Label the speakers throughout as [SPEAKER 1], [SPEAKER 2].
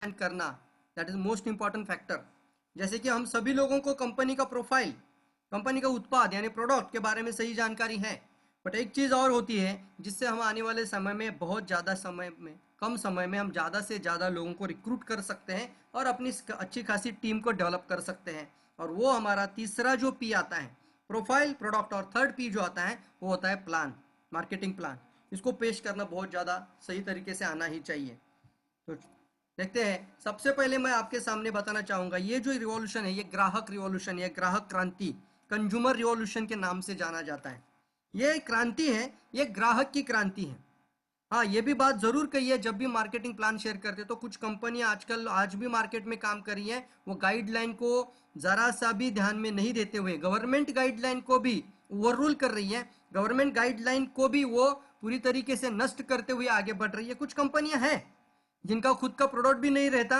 [SPEAKER 1] करना, that is most important factor. जैसे कि हम सभी लोगों को कंपनी का प्रोफाइल, कंपनी का उत्पाद यानी प्रोडक्ट के बारे में सही जानकारी है, बट एक चीज़ और होती है जिससे हम आने वाले समय में बहुत ज़्यादा समय में, कम समय में हम ज़्यादा से ज़्यादा लोगों को रिक्रूट कर सकते हैं और अपनी अच्छी खासी टीम को डेवलप कर सकते हैं। और वो हमारा तीसरा जो पी आता है, प्रोफाइल, प्रोडक्ट, और थर्ड पी जो आता है वो होता है प्लान, मार्केटिंग प्लान। इसको पेश करना बहुत ज़्यादा सही तरीके से आना ही चाहिए। तो देखते हैं, सबसे पहले मैं आपके सामने बताना चाहूंगा, ये जो रिवॉल्यूशन है ये ग्राहक रिवॉल्यूशन, ये ग्राहक क्रांति, कंज्यूमर रिवॉल्यूशन के नाम से जाना जाता है। ये क्रांति है, ये ग्राहक की क्रांति है। हाँ, ये भी बात जरूर कही है, जब भी मार्केटिंग प्लान शेयर करते तो कुछ कंपनियां आजकल आज भी मार्केट में काम कर रही है, वो गाइडलाइन को जरा सा भी ध्यान में नहीं देते हुए गवर्नमेंट गाइडलाइन को भी ओवररूल कर रही है, गवर्नमेंट गाइडलाइन को भी वो पूरी तरीके से नष्ट करते हुए आगे बढ़ रही है। कुछ कंपनियां हैं जिनका खुद का प्रोडक्ट भी नहीं रहता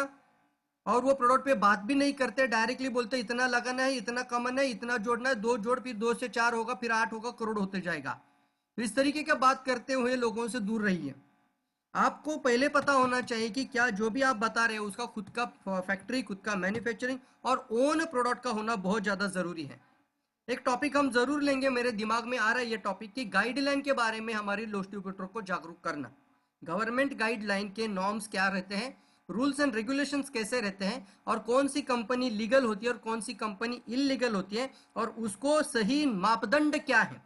[SPEAKER 1] और वो प्रोडक्ट पे बात भी नहीं करते, डायरेक्टली बोलते इतना लगाना है, इतना कमाना है, इतना जोड़ना है, दो जोड़, फिर 2 से 4 होगा, फिर 8 होगा, करोड़ होते जाएगा। तो इस तरीके का बात करते हुए लोगों से दूर रहिए। आपको पहले पता होना चाहिए कि क्या जो भी आप बता रहे हो उसका खुद का फैक्ट्री, खुद का मैन्युफैक्चरिंग और ओन प्रोडक्ट का होना बहुत ज़्यादा ज़रूरी है। एक टॉपिक हम जरूर लेंगे, मेरे दिमाग में आ रहा है ये टॉपिक, की गाइडलाइन के बारे में हमारी डिस्ट्रीब्यूटर को जागरूक करना। गवर्नमेंट गाइडलाइन के नॉर्म्स क्या रहते हैं, रूल्स एंड रेगुलेशंस कैसे रहते हैं, और कौन सी कंपनी लीगल होती है और कौन सी कंपनी इलीगल होती है, और उसको सही मापदंड क्या है,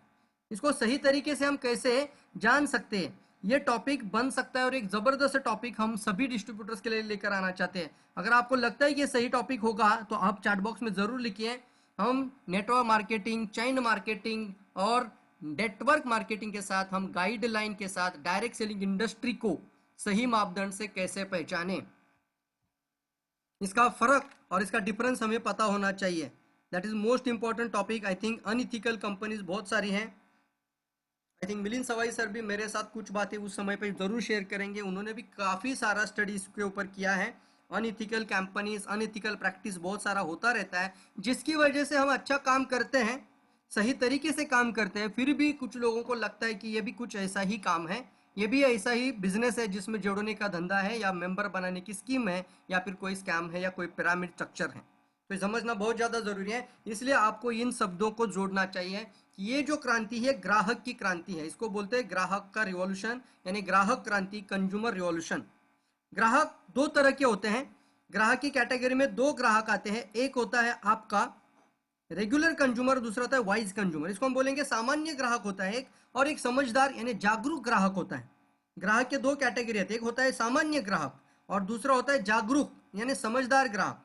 [SPEAKER 1] इसको सही तरीके से हम कैसे जान सकते हैं। ये टॉपिक बन सकता है और एक जबरदस्त टॉपिक हम सभी डिस्ट्रीब्यूटर्स के लिए लेकर आना चाहते हैं। अगर आपको लगता है कि ये सही टॉपिक होगा तो आप चैट बॉक्स में जरूर लिखिए। हम नेटवर्क मार्केटिंग, चैन मार्केटिंग और नेटवर्क मार्केटिंग के साथ, हम गाइडलाइन के साथ डायरेक्ट सेलिंग इंडस्ट्री को सही मापदंड से कैसे पहचाने, इसका फर्क और इसका डिफरेंस हमें पता होना चाहिए। That is most important topic. I think unethical companies बहुत सारी हैं। I think Milind Sawai sir भी मेरे साथ कुछ बातें उस समय पे जरूर शेयर करेंगे, उन्होंने भी काफ़ी सारा स्टडी इसके ऊपर किया है। अनइथिकल कंपनीज, अनइथिकल प्रैक्टिस बहुत सारा होता रहता है, जिसकी वजह से हम अच्छा काम करते हैं, सही तरीके से काम करते हैं, फिर भी कुछ लोगों को लगता है कि ये भी कुछ ऐसा ही काम है, ये भी ऐसा ही बिजनेस है जिसमें जोड़ने का धंधा है या मेंबर बनाने की स्कीम है या फिर कोई स्कैम है या कोई पिरामिड स्ट्रक्चर है। तो समझना बहुत ज़्यादा ज़रूरी है, इसलिए आपको इन शब्दों को जोड़ना चाहिए कि ये जो क्रांति है ग्राहक की क्रांति है, इसको बोलते हैं ग्राहक का रिवॉल्यूशन, यानी ग्राहक क्रांति, कंज्यूमर रिवॉल्यूशन। ग्राहक दो तरह के होते हैं, ग्राहक की कैटेगरी में दो ग्राहक आते हैं, एक होता है आपका रेगुलर कंज्यूमर, दूसरा होता है वाइज कंज्यूमर। इसको हम बोलेंगे सामान्य ग्राहक होता है एक, और एक समझदार यानी जागरूक ग्राहक होता है। ग्राहक के दो कैटेगरी आते हैं, एक होता है सामान्य ग्राहक और दूसरा होता है जागरूक यानी समझदार ग्राहक।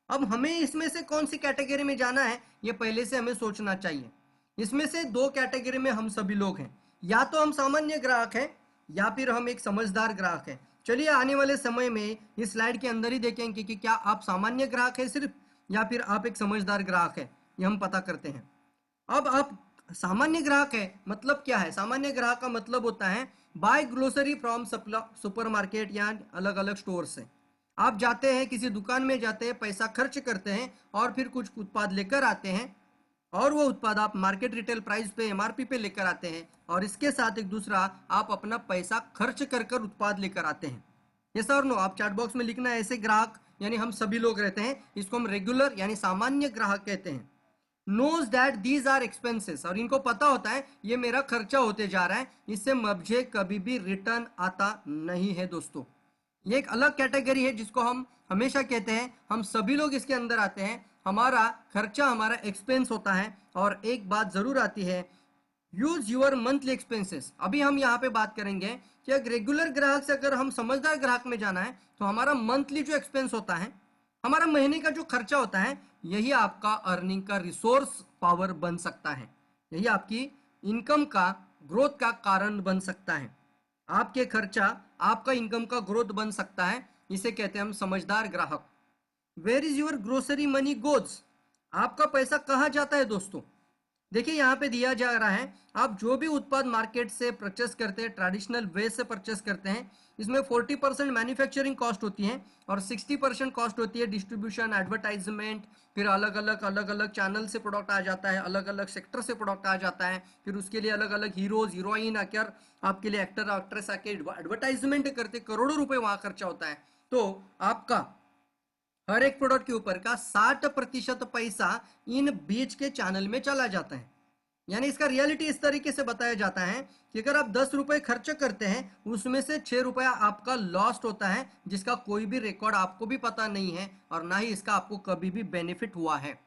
[SPEAKER 1] अब हमें इसमें से कौन सी कैटेगरी में जाना है ये पहले से हमें सोचना चाहिए। इसमें से दो कैटेगरी में हम सभी लोग हैं, या तो हम सामान्य ग्राहक हैं या फिर हम एक समझदार ग्राहक हैं। चलिए आने वाले समय में इस स्लाइड के अंदर ही देखेंगे कि क्या आप सामान्य ग्राहक हैं सिर्फ, या फिर आप एक समझदार ग्राहक है, ये हम पता करते हैं। अब आप सामान्य ग्राहक है मतलब क्या है, सामान्य ग्राहक का मतलब होता है बाय ग्रोसरी फ्रॉम सुपरमार्केट या अलग अलग स्टोर से। आप जाते हैं किसी दुकान में, जाते हैं, पैसा खर्च करते हैं और फिर कुछ उत्पाद लेकर आते हैं, और वो उत्पाद आप मार्केट रिटेल प्राइस पे, एमआरपी पे लेकर आते हैं, और इसके साथ एक दूसरा आप अपना पैसा खर्च कर कर उत्पाद लेकर आते हैं। ये सर नो, आप चैट बॉक्स में लिखना है, ऐसे ग्राहक यानी हम सभी लोग रहते हैं, इसको हम रेगुलर यानी सामान्य ग्राहक कहते हैं। Knows that these are expenses, और इनको पता होता है ये मेरा खर्चा होते जा रहा है, इससे मुझे कभी भी रिटर्न आता नहीं है दोस्तों। ये एक अलग कैटेगरी है जिसको हम हमेशा कहते हैं, हम सभी लोग इसके अंदर आते हैं, हमारा खर्चा हमारा एक्सपेंस होता है। और एक बात जरूर आती है, यूज यूर मंथली एक्सपेंसेस। अभी हम यहाँ पे बात करेंगे कि अगर रेगुलर ग्राहक से अगर हम समझदार ग्राहक में जाना है तो हमारा मंथली जो एक्सपेंस होता है, हमारा महीने का जो खर्चा होता है, यही आपका अर्निंग का रिसोर्स पावर बन सकता है, यही आपकी इनकम का ग्रोथ का कारण बन सकता है। आपके खर्चा आपका इनकम का ग्रोथ बन सकता है, इसे कहते हैं हम समझदार ग्राहक। Where is your grocery money goes, आपका पैसा कहाँ जाता है दोस्तों। देखिए यहाँ पे दिया जा रहा है, आप जो भी उत्पाद मार्केट से परचेस करते हैं, ट्रेडिशनल वे से परचेस करते हैं, इसमें 40% मैन्युफैक्चरिंग कॉस्ट होती है और 60% कॉस्ट होती है डिस्ट्रीब्यूशन, एडवर्टाइजमेंट, फिर अलग अलग चैनल से प्रोडक्ट आ जाता है, अलग अलग सेक्टर से प्रोडक्ट आ जाता है, फिर उसके लिए अलग अलग हीरोज हीरोइन आकर आपके लिए, एक्टर एक्ट्रेस आके एडवर्टाइजमेंट करते, करोड़ों रुपए वहाँ खर्चा होता है। तो आपका हर एक प्रोडक्ट के ऊपर का 60% पैसा इन बीच के चैनल में चला जाता है। यानी इसका रियलिटी इस तरीके से बताया जाता है कि अगर आप 10 रुपए खर्च करते हैं, उसमें से 6 रुपया आपका लॉस्ट होता है, जिसका कोई भी रिकॉर्ड आपको भी पता नहीं है और ना ही इसका आपको कभी भी बेनिफिट हुआ है।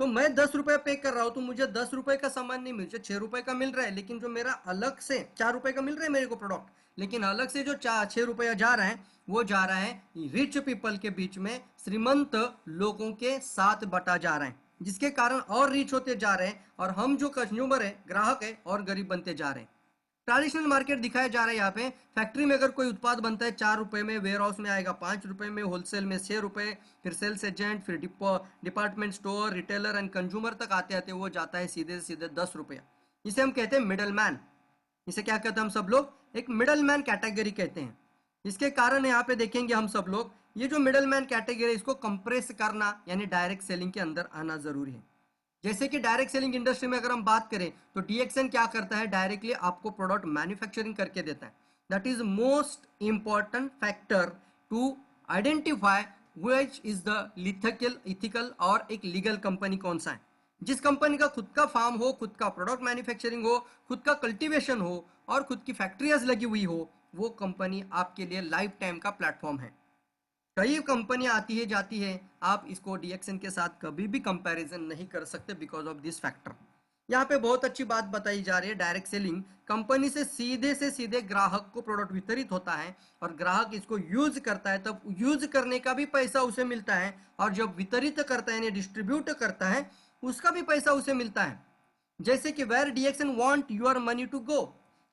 [SPEAKER 1] तो मैं 10 रुपए पे कर रहा हूं, तो मुझे 10 रुपए का सामान नहीं, मुझे 6 रुपए का मिल रहा है, लेकिन जो मेरा अलग से 4 रुपए का मिल रहा है मेरे को प्रोडक्ट, लेकिन अलग से जो 6 रुपया जा रहा है वो जा रहा है रिच पीपल के बीच में, श्रीमंत लोगों के साथ बटा जा रहा है, जिसके कारण और रिच होते जा रहे हैं और हम जो कंज्यूमर है, ग्राहक है, और गरीब बनते जा रहे हैं। ट्रेडिशनल मार्केट दिखाया जा रहा है यहाँ पे। फैक्ट्री में अगर कोई उत्पाद बनता है 4 रुपए में, वेयर हाउस में आएगा 5 रुपए में, होलसेल में 6 रुपए, फिर सेल्स एजेंट, फिर department store, retailer and consumer तक आते आते वो जाता है सीधे सीधे 10 रुपया। इसे हम कहते हैं मिडल मैन। इसे क्या कहते हैं हम सब लोग? एक मिडल मैन कैटेगरी कहते हैं। इसके कारण यहाँ पे देखेंगे हम सब लोग, ये जो मिडल मैन कैटेगरी, इसको कंप्रेस करना यानी डायरेक्ट सेलिंग के अंदर आना जरूरी है। जैसे कि डायरेक्ट सेलिंग इंडस्ट्री में अगर हम बात करें तो डीएक्सएन क्या करता है, डायरेक्टली आपको प्रोडक्ट मैन्युफैक्चरिंग करके देता है। That is most important factor to identify which is the लिथिकल इथिकल और एक लीगल कंपनी कौन सा है। जिस कंपनी का खुद का फार्म हो, खुद का प्रोडक्ट मैन्युफैक्चरिंग हो, खुद का कल्टीवेशन हो और खुद की फैक्ट्रियाज लगी हुई हो, वो कंपनी आपके लिए लाइफ टाइम का प्लेटफॉर्म है। कई कंपनियां आती है जाती है, आप इसको डीएक्सएन के साथ कभी भी कंपैरिजन नहीं कर सकते बिकॉज ऑफ दिस फैक्टर। यहाँ पे बहुत अच्छी बात बताई जा रही है, डायरेक्ट सेलिंग कंपनी से सीधे ग्राहक को प्रोडक्ट वितरित होता है और ग्राहक इसको यूज करता है, तब यूज करने का भी पैसा उसे मिलता है, और जब वितरित करता है यानी डिस्ट्रीब्यूट करता है, उसका भी पैसा उसे मिलता है। जैसे कि where DXN want your money to go.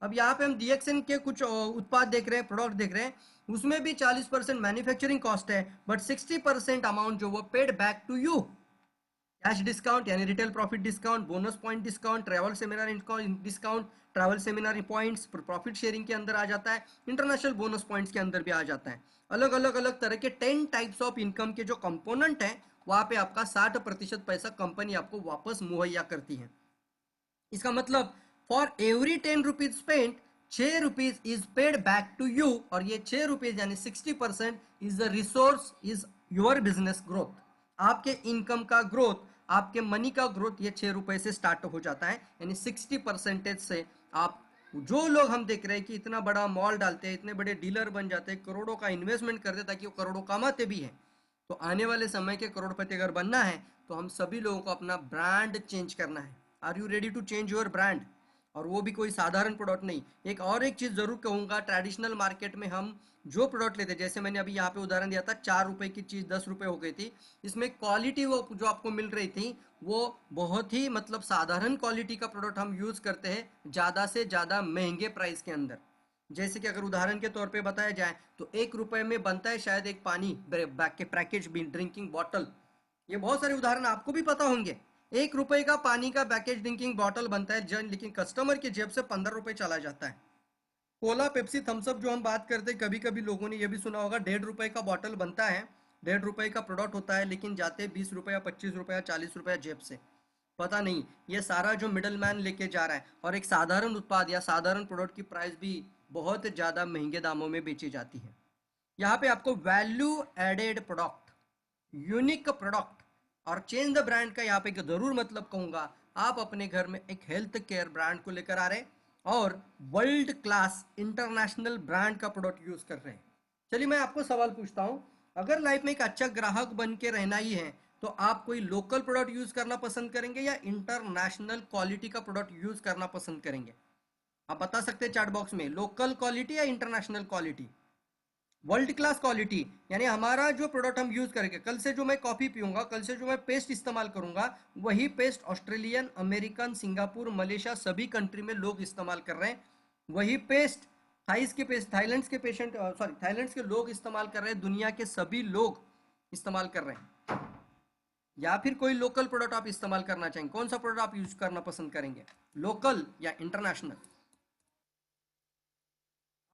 [SPEAKER 1] अब यहाँ पे हम डीएक्सएन के कुछ उत्पाद देख रहे हैं, प्रोडक्ट देख रहे हैं, उसमें भी 40% मैन्युफैक्चरिंग कॉस्ट है, बट 60% अमाउंट जो वो paid back to you. Cash discount यानी retail profit discount, bonus point discount, travel seminar discount, travel seminar points profit sharing के अंदर आ जाता है, इंटरनेशनल बोनस पॉइंट्स के अंदर भी आ जाता है। अलग अलग अलग तरह के 10 टाइप्स ऑफ इनकम के जो कंपोनेंट है, वहां पे आपका 60% पैसा कंपनी आपको वापस मुहैया करती है। इसका मतलब for every 10 rupees spent, 6 rupees is paid back to you, और ये 6 रुपीज यानी 60% is the resource is your business growth. आपके इनकम का ग्रोथ, आपके मनी का ग्रोथ ये 6 रुपए से स्टार्ट हो जाता है, यानी 60% से आप, जो लोग हम देख रहे हैं कि इतना बड़ा मॉल डालते हैं, इतने बड़े डीलर बन जाते हैं, करोड़ों का इन्वेस्टमेंट करते हैं ताकि वो करोड़ों कमाते भी हैं, तो आने वाले समय के करोड़पति अगर बनना है तो हम सभी लोगों को अपना ब्रांड चेंज करना है। Are you ready to change your brand? और वो भी कोई साधारण प्रोडक्ट नहीं। एक चीज जरूर कहूंगा, ट्रेडिशनल मार्केट में हम जो प्रोडक्ट लेते, जैसे मैंने अभी यहाँ पे उदाहरण दिया था, 4 रुपए की चीज 10 रुपए हो गई थी, इसमें क्वालिटी वो जो आपको मिल रही थी वो बहुत ही मतलब साधारण क्वालिटी का प्रोडक्ट हम यूज करते हैं ज्यादा से ज्यादा महंगे प्राइस के अंदर। जैसे कि अगर उदाहरण के तौर पे बताया जाए तो 1 रुपए में बनता है शायद एक पानी के पैकेज भी, ड्रिंकिंग बॉटल। ये बहुत सारे उदाहरण आपको भी पता होंगे। 1 रुपए का पानी का पैकेज ड्रिंकिंग बॉटल बनता है जन, लेकिन कस्टमर की जेब से 15 रुपए चला जाता है। कोला, पेप्सी, थम्सअप जो हम बात करते हैं, कभी कभी लोगों ने यह भी सुना होगा, 1.5 रुपए का बॉटल बनता है, 1.5 रुपए का प्रोडक्ट होता है, लेकिन जाते 20 रुपया, 25 रुपया, 40 रुपया जेब से। पता नहीं ये सारा जो मिडल मैन लेके जा रहा है, और एक साधारण उत्पाद या साधारण प्रोडक्ट की प्राइस भी बहुत ज्यादा महंगे दामों में बेची जाती है। यहाँ पे आपको value added product, unique product और चेंज द ब्रांड का यहाँ पे जरूर मतलब कहूंगा। आप अपने घर में एक हेल्थ केयर ब्रांड को लेकर आ रहे हैं और वर्ल्ड क्लास इंटरनेशनल ब्रांड का प्रोडक्ट यूज कर रहे हैं। चलिए मैं आपको सवाल पूछता हूं, अगर लाइफ में एक अच्छा ग्राहक बन के रहना ही है तो आप कोई लोकल प्रोडक्ट यूज करना पसंद करेंगे या इंटरनेशनल क्वालिटी का प्रोडक्ट यूज करना पसंद करेंगे? आप बता सकते हैं चैट बॉक्स में, लोकल क्वालिटी या international quality. World class quality यानी हमारा जो प्रोडक्ट हम यूज करेंगे, कल से जो मैं कॉफी पीऊंगा, कल से जो मैं पेस्ट इस्तेमाल करूंगा, वही paste Australian, American, Singapore, Malaysia सभी कंट्री में लोग इस्तेमाल कर रहे हैं। वही पेस्ट थाईलैंड के पेशेंट, सॉरी थाईलैंड के लोग इस्तेमाल कर रहे हैं, दुनिया के सभी लोग इस्तेमाल कर रहे हैं। या फिर कोई लोकल प्रोडक्ट आप इस्तेमाल करना चाहेंगे, कौन सा प्रोडक्ट आप यूज करना पसंद करेंगे, लोकल या इंटरनेशनल?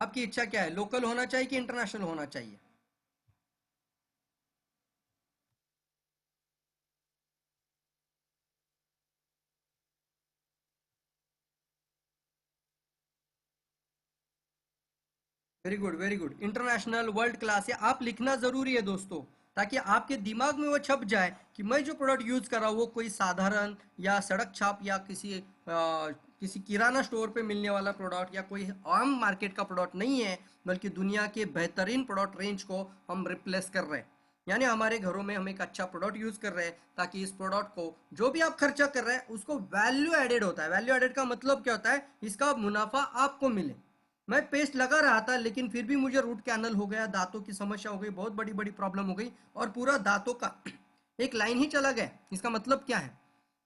[SPEAKER 1] आपकी इच्छा क्या है, लोकल होना चाहिए कि इंटरनेशनल होना चाहिए? Very good, very good. International, world class, या आप लिखना जरूरी है दोस्तों, ताकि आपके दिमाग में वो छप जाए कि मैं जो प्रोडक्ट यूज कर रहा हूँ वो कोई साधारण या सड़क छाप या किसी किराना स्टोर पे मिलने वाला प्रोडक्ट या कोई आम मार्केट का प्रोडक्ट नहीं है, बल्कि दुनिया के बेहतरीन प्रोडक्ट रेंज को हम रिप्लेस कर रहे हैं। यानी हमारे घरों में हम एक अच्छा प्रोडक्ट यूज कर रहे हैं, ताकि इस प्रोडक्ट को जो भी आप खर्चा कर रहे हैं उसको वैल्यू एडेड होता है। वैल्यू एडेड का मतलब क्या होता है? इसका मुनाफा आपको मिले। मैं पेस्ट लगा रहा था लेकिन फिर भी मुझे रूट कैनल हो गया, दांतों की समस्या हो गई, बहुत बड़ी बड़ी प्रॉब्लम हो गई और पूरा दांतों का एक लाइन ही चला गया। इसका मतलब क्या है?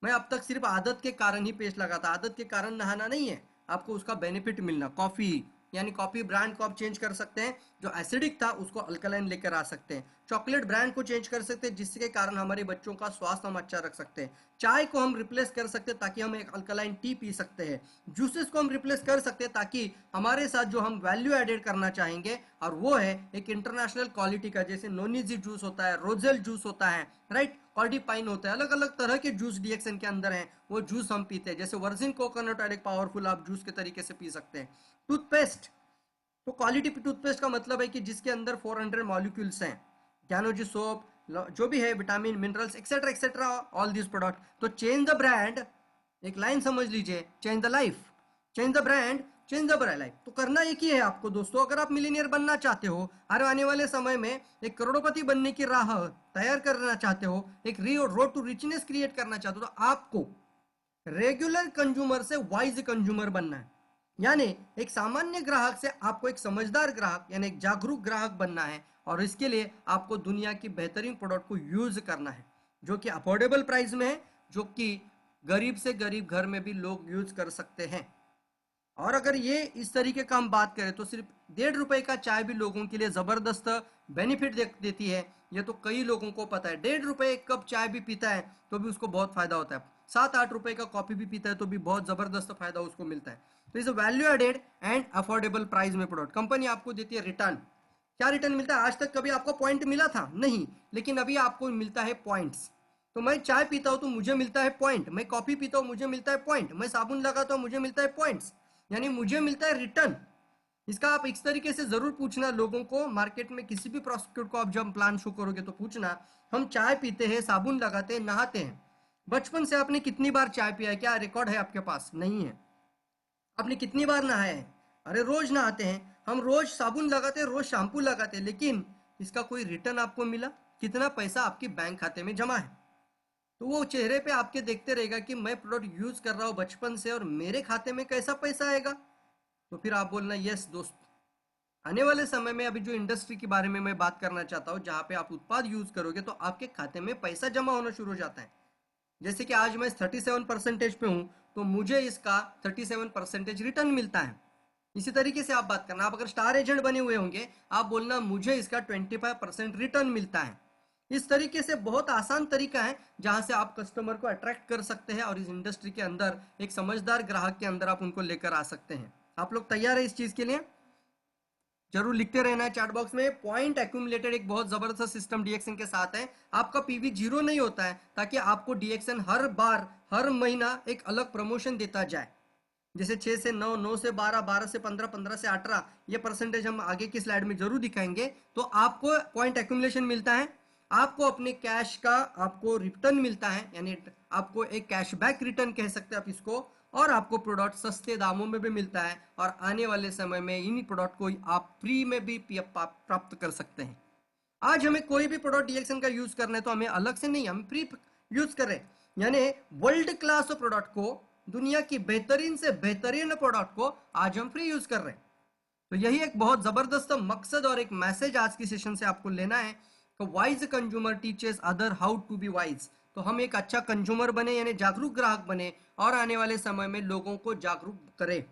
[SPEAKER 1] मैं अब तक सिर्फ आदत के कारण ही पेस्ट लगा था। आदत के कारण नहाना नहीं है, आपको उसका बेनिफिट मिलना। कॉफी, यानी कॉफी ब्रांड को आप चेंज कर सकते हैं, जो एसिडिक था उसको अल्कलाइन लेकर आ सकते हैं। चॉकलेट ब्रांड को चेंज कर सकते हैं, जिसके कारण हमारे बच्चों का स्वास्थ्य हम अच्छा रख सकते हैं। चाय को हम रिप्लेस कर सकते हैं ताकि हम एक अल्कलाइन टी पी सकते हैं। जूसेस को हम रिप्लेस कर सकते हैं ताकि हमारे साथ जो हम वैल्यू एडेड करना चाहेंगे, और वो है एक इंटरनेशनल क्वालिटी का, जैसे नोनीजी जूस होता है, रोजेल जूस होता है, राइट, कॉर्डी पाइन होता है, अलग अलग तरह के जूस डीएक्सन के अंदर हैं, वो जूस हम पीते हैं। जैसे वर्जिन कोकोनट ऑयल एक पावरफुल आप जूस के तरीके से पी सकते हैं। टूथपेस्ट, तो क्वालिटी टूथपेस्ट का मतलब है कि जिसके अंदर 400 मॉलिक्यूल्स हैं, ज्ञानोजी सोप, जो भी है, vitamin, minerals, etcetera etcetera, all this product. तो चेंज द ब्रांड, एक लाइन समझ लीजिए, change the life, change the brand, change the life. तो करना एक ही है आपको दोस्तों, अगर आप मिलीनियर बनना चाहते हो, और आने वाले समय में एक करोड़पति बनने की राह तैयार करना चाहते हो, एक रोड टू रिचनेस क्रिएट करना चाहते हो, तो आपको रेगुलर कंज्यूमर से वाइज कंज्यूमर बनना है। यानी एक सामान्य ग्राहक से आपको एक समझदार ग्राहक, यानी एक जागरूक ग्राहक बनना है। और इसके लिए आपको दुनिया की बेहतरीन प्रोडक्ट को यूज करना है, जो कि अफोर्डेबल प्राइस में है, जो कि गरीब से गरीब घर में भी लोग यूज कर सकते हैं। और अगर ये इस तरीके का हम बात करें तो सिर्फ 1.5 रुपए का चाय भी लोगों के लिए जबरदस्त बेनिफिट देती है। ये तो कई लोगों को पता है। 1.5 रुपए एक कप चाय भी पीता है तो भी उसको बहुत फायदा होता है। 7-8 रुपए का कॉफी भी पीता है तो भी बहुत जबरदस्त फायदा उसको मिलता है। तो इस value added and affordable price में प्रोडक्ट कंपनी आपको देती है रिटर्न। क्या रिटर्न मिलता है? आज तक कभी आपको पॉइंट मिला था? नहीं, लेकिन अभी आपको मिलता है पॉइंट्स। तो मैं चाय पीता हूं तो मुझे मिलता है पॉइंट, मैं कॉफी पीता हूं मुझे मिलता है पॉइंट, मैं साबुन लगाता हूं मुझे मिलता है पॉइंट्स, यानी मुझे मिलता है रिटर्न। इसका आप इस तरीके से जरूर पूछना लोगों को, मार्केट में किसी भी प्रोस्पेक्ट को आप जब प्लान शो करोगे तो पूछना, हम चाय पीते हैं, साबुन लगाते हैं, नहाते हैं, बचपन से आपने कितनी बार चाय पिया है? क्या रिकॉर्ड है आपके पास? नहीं है। आपने कितनी बार नहाया है? अरे रोज नहाते हैं हम, रोज साबुन लगाते हैं, रोज शैम्पू लगाते हैं, लेकिन इसका कोई रिटर्न आपको मिला? कितना पैसा आपके बैंक खाते में जमा है? तो वो चेहरे पे आपके देखते रहेगा कि मैं प्रोडक्ट यूज कर रहा हूँ बचपन से और मेरे खाते में कैसा पैसा आएगा। तो फिर आप बोलना यस दोस्त। आने वाले समय में अभी जो इंडस्ट्री के बारे में मैं बात करना चाहता हूँ, जहाँ पे आप उत्पाद यूज करोगे तो आपके खाते में पैसा जमा होना शुरू हो जाता है। जैसे कि आज मैं 37% पे हूँ, तो मुझे इसका 37% रिटर्न मिलता है। इसी तरीके से आप बात करना, आप अगर स्टार एजेंट बने हुए होंगे, आप बोलना मुझे इसका 25% रिटर्न मिलता है। इस तरीके से बहुत आसान तरीका है जहां से आप कस्टमर को अट्रैक्ट कर सकते हैं और इस इंडस्ट्री के अंदर एक समझदार ग्राहक के अंदर आप उनको लेकर आ सकते हैं। आप लोग तैयार है इस चीज के लिए? जरूर लिखते रहना है चैट बॉक्स में। पॉइंट एक्यूमुलेटेड एक बहुत जबरदस्त सिस्टम डीएक्सन के साथ है। आपका पीवी जीरो नहीं होता है, ताकि आपको डीएक्सन हर बार हर महीना एक अलग प्रमोशन देता जाए। जैसे 6 से 9, 9 से 12, 12 से 15, 15 से 18, ये परसेंटेज हम आगे की स्लाइड में जरूर दिखाएंगे। तो आपको पॉइंट एक्यूमुलेशन मिलता है, आपको अपने कैश का आपको रिटर्न मिलता है, यानी आपको एक कैशबैक रिटर्न कह सकते हैं आप इसको, और आपको प्रोडक्ट सस्ते दामों में भी मिलता है। और आने वाले समय में इन प्रोडक्ट को आप फ्री में भी प्राप्त कर सकते हैं। आज हमें कोई भी प्रोडक्ट डीएक्सन का यूज करना है तो हमें अलग से नहीं, हम फ्री यूज करें, यानी वर्ल्ड क्लास प्रोडक्ट को, दुनिया की बेहतरीन से बेहतरीन प्रोडक्ट को आज हम फ्री यूज कर रहे हैं। तो यही एक बहुत जबरदस्त मकसद और एक मैसेज आज की सेशन से आपको लेना है कि wise consumer teaches other how to be wise. तो हम एक अच्छा कंज्यूमर बने, यानी जागरूक ग्राहक बने, और आने वाले समय में लोगों को जागरूक करें,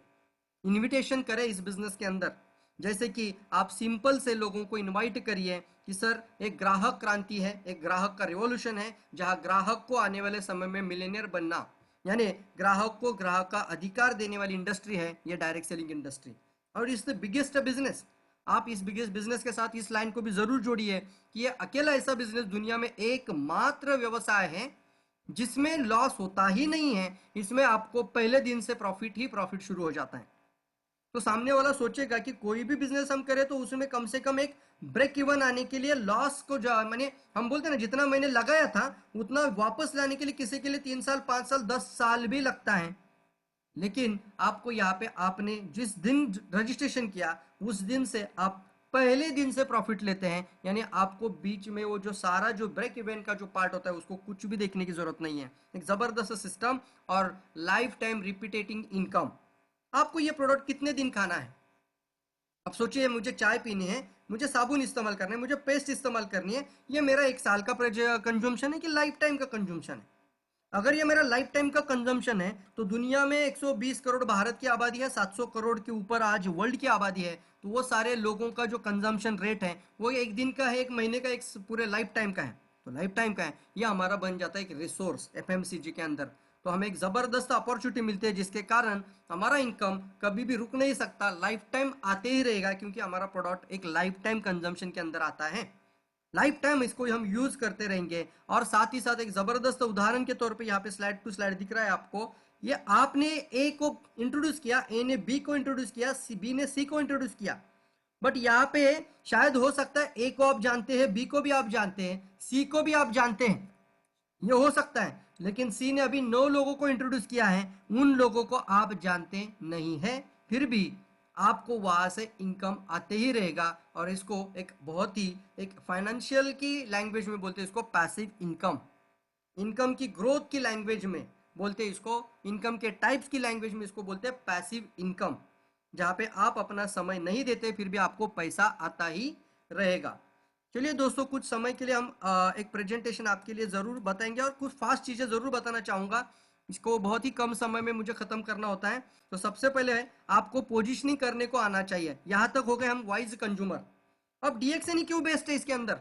[SPEAKER 1] इनविटेशन करें इस बिजनेस के अंदर। जैसे कि आप सिंपल से लोगों को इनवाइट करिए कि सर एक ग्राहक क्रांति है, एक ग्राहक का रिवॉल्यूशन है, जहां ग्राहक को आने वाले समय में मिलेनियर बनना, यानी ग्राहक को ग्राहक का अधिकार देने वाली इंडस्ट्री है ये डायरेक्ट सेलिंग इंडस्ट्री। और इस बिगेस्ट बिजनेस, आप इस बिगेस्ट बिजनेस के साथ इस लाइन को भी जरूर जोड़िए कि ये अकेला ऐसा बिजनेस दुनिया में एकमात्र व्यवसाय है जिसमें लॉस होता ही नहीं है। इसमें आपको पहले दिन से प्रॉफिट ही प्रॉफिट शुरू हो जाता है। तो सामने वाला सोचेगा कि कोई भी बिजनेस हम करें तो उसमें कम से कम एक ब्रेक इवन आने के लिए लॉस को माने हम बोलते हैं ना, जितना मैंने लगाया था उतना वापस लाने के लिए किसी के लिए 3 साल 5 साल 10 साल भी लगता है। लेकिन आपको यहाँ पे आपने जिस दिन रजिस्ट्रेशन किया उस दिन से आप पहले दिन से प्रॉफिट लेते हैं, यानी आपको बीच में वो जो सारा जो ब्रेक इवन का जो पार्ट होता है उसको कुछ भी देखने की जरूरत नहीं है। एक जबरदस्त सिस्टम और लाइफ टाइम रिपीटेटिंग इनकम। आपको ये प्रोडक्ट कितने दिन खाना है? अब सोचिए, मुझे चाय पीनी है, मुझे साबुन इस्तेमाल करना है, मुझे पेस्ट इस्तेमाल करनी है, ये मेरा 1 साल का कंजम्पशन है कि लाइफ टाइम का कंजम्पशन है? अगर ये मेरा लाइफ टाइम का कंजम्पशन है तो दुनिया में 120 करोड़ भारत की आबादी है, 700 करोड़ के ऊपर आज वर्ल्ड की आबादी है, तो वो सारे लोगों का जो कंजम्पशन रेट है वो एक दिन का है, एक महीने का, एक पूरे लाइफ टाइम का है। तो लाइफ टाइम का है, ये हमारा बन जाता है एक रिसोर्स एफएमसीजी के अंदर। तो हमें एक जबरदस्त अपॉर्चुनिटी मिलती है जिसके कारण हमारा इनकम कभी भी रुक नहीं सकता, लाइफ टाइम आते ही रहेगा, क्योंकि हमारा प्रोडक्ट एक लाइफ टाइम कंजम्पशन के अंदर आता है। लाइफ टाइम इसको हम यूज करते रहेंगे। और साथ ही साथ एक जबरदस्त उदाहरण के तौर पे यहाँ पे स्लाइड टू स्लाइड दिख रहा है आपको, ये आपने ए को इंट्रोड्यूस किया, ए ने बी को इंट्रोड्यूस किया, बी ने सी को इंट्रोड्यूस किया, बट यहाँ पे शायद हो सकता है ए को आप जानते हैं, बी को भी आप जानते हैं, सी को भी आप जानते हैं, ये हो सकता है, लेकिन सी ने अभी 9 लोगों को इंट्रोड्यूस किया है, उन लोगों को आप जानते नहीं है, फिर भी आपको वहां से इनकम आते ही रहेगा। और इसको एक बहुत ही एक फाइनेंशियल की लैंग्वेज में बोलते हैं इसको पैसिव इनकम, इनकम की ग्रोथ की लैंग्वेज में बोलते हैं इसको, इनकम के टाइप्स की लैंग्वेज में इसको बोलते हैं पैसिव इनकम, जहां पे आप अपना समय नहीं देते फिर भी आपको पैसा आता ही रहेगा। चलिए दोस्तों, कुछ समय के लिए हम एक प्रेजेंटेशन आपके लिए ज़रूर बताएंगे और कुछ फास्ट चीज़ें ज़रूर बताना चाहूँगा, इसको बहुत ही कम समय में मुझे ख़त्म करना होता है। तो सबसे पहले आपको पोजिशनिंग करने को आना चाहिए। यहाँ तक हो गए हम वाइज कंज्यूमर। अब डीएक्सएन ही क्यों बेस्ट है इसके अंदर?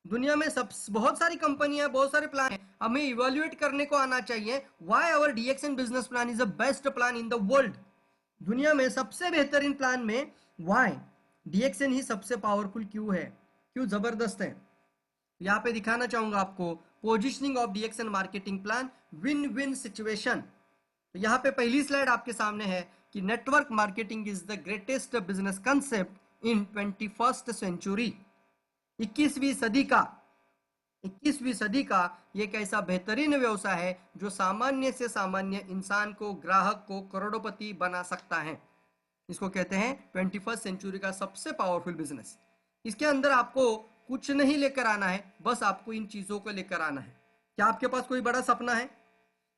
[SPEAKER 1] दुनिया में सब बहुत सारी कंपनी है, बहुत सारे प्लान है, हमें इवेल्युएट करने को आना चाहिए why our DXN business plan is the best plan in the world. दुनिया में सबसे बेहतरीन प्लान में व्हाई डीएक्सएन ही सबसे पावरफुल क्यों है, क्यों जबरदस्त है। यहाँ पे दिखाना चाहूंगा आपको positioning of DXN marketing plan, win win situation. तो यहाँ पे पहली स्लाइड आपके सामने है कि network marketing is the greatest business concept in 21st century. 21वीं सदी का 21वीं सदी का ये एक ऐसा बेहतरीन व्यवसाय है जो सामान्य से सामान्य इंसान को, ग्राहक को करोड़पति बना सकता है। इसको कहते हैं 21st सेंचुरी का सबसे पावरफुल बिजनेस। इसके अंदर आपको कुछ नहीं लेकर आना है, बस आपको इन चीजों को लेकर आना है। क्या आपके पास कोई बड़ा सपना है?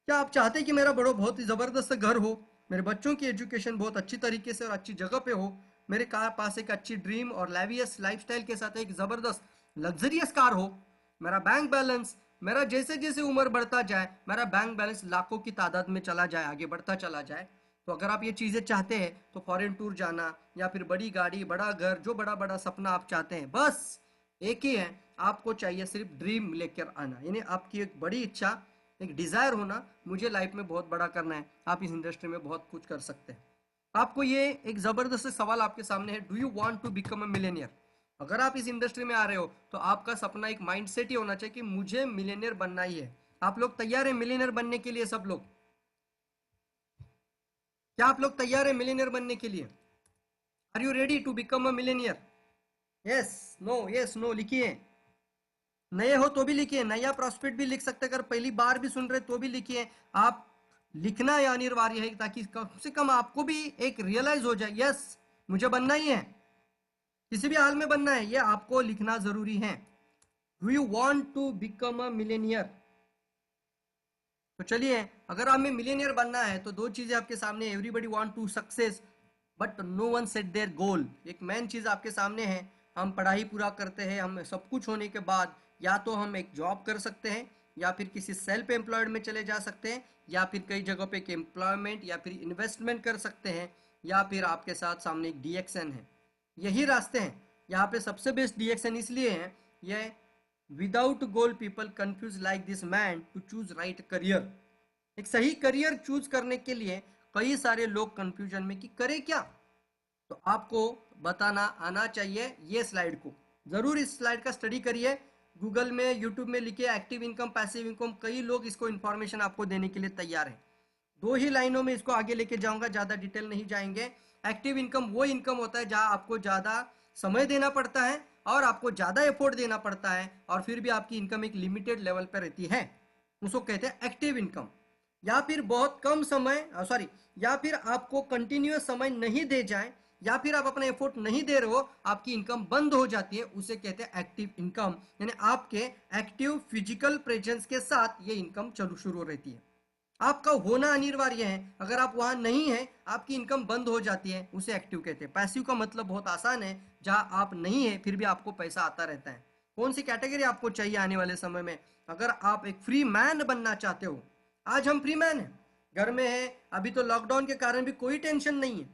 [SPEAKER 1] क्या आप चाहते हैं कि मेरा बड़ो बहुत ही जबरदस्त घर हो, मेरे बच्चों की एजुकेशन बहुत अच्छी तरीके से और अच्छी जगह पे हो, मेरे पास एक अच्छी ड्रीम और लैवियस लाइफस्टाइल के साथ एक जबरदस्त लग्जरियस कार हो, मेरा बैंक बैलेंस, मेरा जैसे जैसे उम्र बढ़ता जाए मेरा बैंक बैलेंस लाखों की तादाद में चला जाए, आगे बढ़ता चला जाए। तो अगर आप ये चीज़ें चाहते हैं तो फॉरेन टूर जाना या फिर बड़ी गाड़ी, बड़ा घर, जो बड़ा बड़ा सपना आप चाहते हैं, बस एक ही है, आपको चाहिए सिर्फ ड्रीम लेकर आना, यानी आपकी एक बड़ी इच्छा, एक डिज़ायर होना, मुझे लाइफ में बहुत बड़ा करना है। आप इस इंडस्ट्री में बहुत कुछ कर सकते हैं। आपको ये एक ज़बरदस्त सवाल आपके सामने है, do you want to become a millionaire? अगर आप इस इंडस्ट्री में आ रहे हो तो आपका सपना एक माइंडसेट ही होना चाहिए कि मुझे मिलेनियर बनना ही है। आप लोग तैयार हैं मिलेनियर बनने के लिए? सब लोग, क्या आप लोग तैयार हैं मिलेनियर बनने के लिए? Are you ready to become a millionaire? Yes no, yes no लिखिए। नए हो तो भी लिखिए, नया प्रॉस्पेक्ट भी लिख सकते, अगर पहली बार भी सुन रहे तो भी लिखिए। आप लिखना है अनिवार्य है ताकि कम से कम आपको भी एक रियलाइज हो जाए, यस मुझे बनना ही है, किसी भी हाल में बनना है, ये आपको लिखना जरूरी है। Do you want to become a millionaire? तो चलिए, अगर हमें मिलेनियर बनना है तो दो चीजें आपके सामने, everybody want to success but no one set their goal. एक मेन चीज आपके सामने है, हम पढ़ाई पूरा करते हैं, हम सब कुछ होने के बाद या तो हम एक जॉब कर सकते हैं या फिर किसी सेल्फ एम्प्लॉयड में चले जा सकते हैं या फिर कई जगहों पे एम्प्लॉयमेंट या फिर इन्वेस्टमेंट कर सकते हैं या फिर आपके साथ सामने एक डीएक्सएन है। यही रास्ते हैं। यहाँ पे सबसे बेस्ट डीएक्सएन इसलिए है, यह without goal people confuse like this man to choose right career. एक सही करियर चूज करने के लिए कई सारे लोग कंफ्यूजन में कि करें क्या। तो आपको बताना आना चाहिए ये स्लाइड को, जरूर इस स्लाइड का स्टडी करिए, गूगल में, यूट्यूब में लिखिए एक्टिव इनकम पैसिव इनकम, कई लोग इसको इन्फॉर्मेशन आपको देने के लिए तैयार है। दो ही लाइनों में इसको आगे लेके जाऊंगा, ज्यादा डिटेल नहीं जाएंगे। एक्टिव इनकम वो इनकम होता है जहां आपको ज़्यादा समय देना पड़ता है और आपको ज़्यादा एफोर्ट देना पड़ता है और फिर भी आपकी इनकम एक लिमिटेड लेवल पर रहती है, उसको कहते हैं एक्टिव इनकम। या फिर बहुत कम समय सॉरी या फिर आपको कंटिन्यूअस समय नहीं दे जाए या फिर आप अपना एफोर्ट नहीं दे रहे हो, आपकी इनकम बंद हो जाती है, उसे कहते हैं एक्टिव इनकम। यानी आपके एक्टिव फिजिकल प्रेजेंस के साथ ये इनकम चलू शुरू रहती है, आपका होना अनिवार्य है। अगर आप वहां नहीं है आपकी इनकम बंद हो जाती है, उसे एक्टिव कहते हैं। पैसिव का मतलब बहुत आसान है, जहां आप नहीं है फिर भी आपको पैसा आता रहता है। कौन सी कैटेगरी आपको चाहिए आने वाले समय में? अगर आप एक फ्री मैन बनना चाहते हो, आज हम फ्री मैन हैं, घर में है, अभी तो लॉकडाउन के कारण भी कोई टेंशन नहीं है,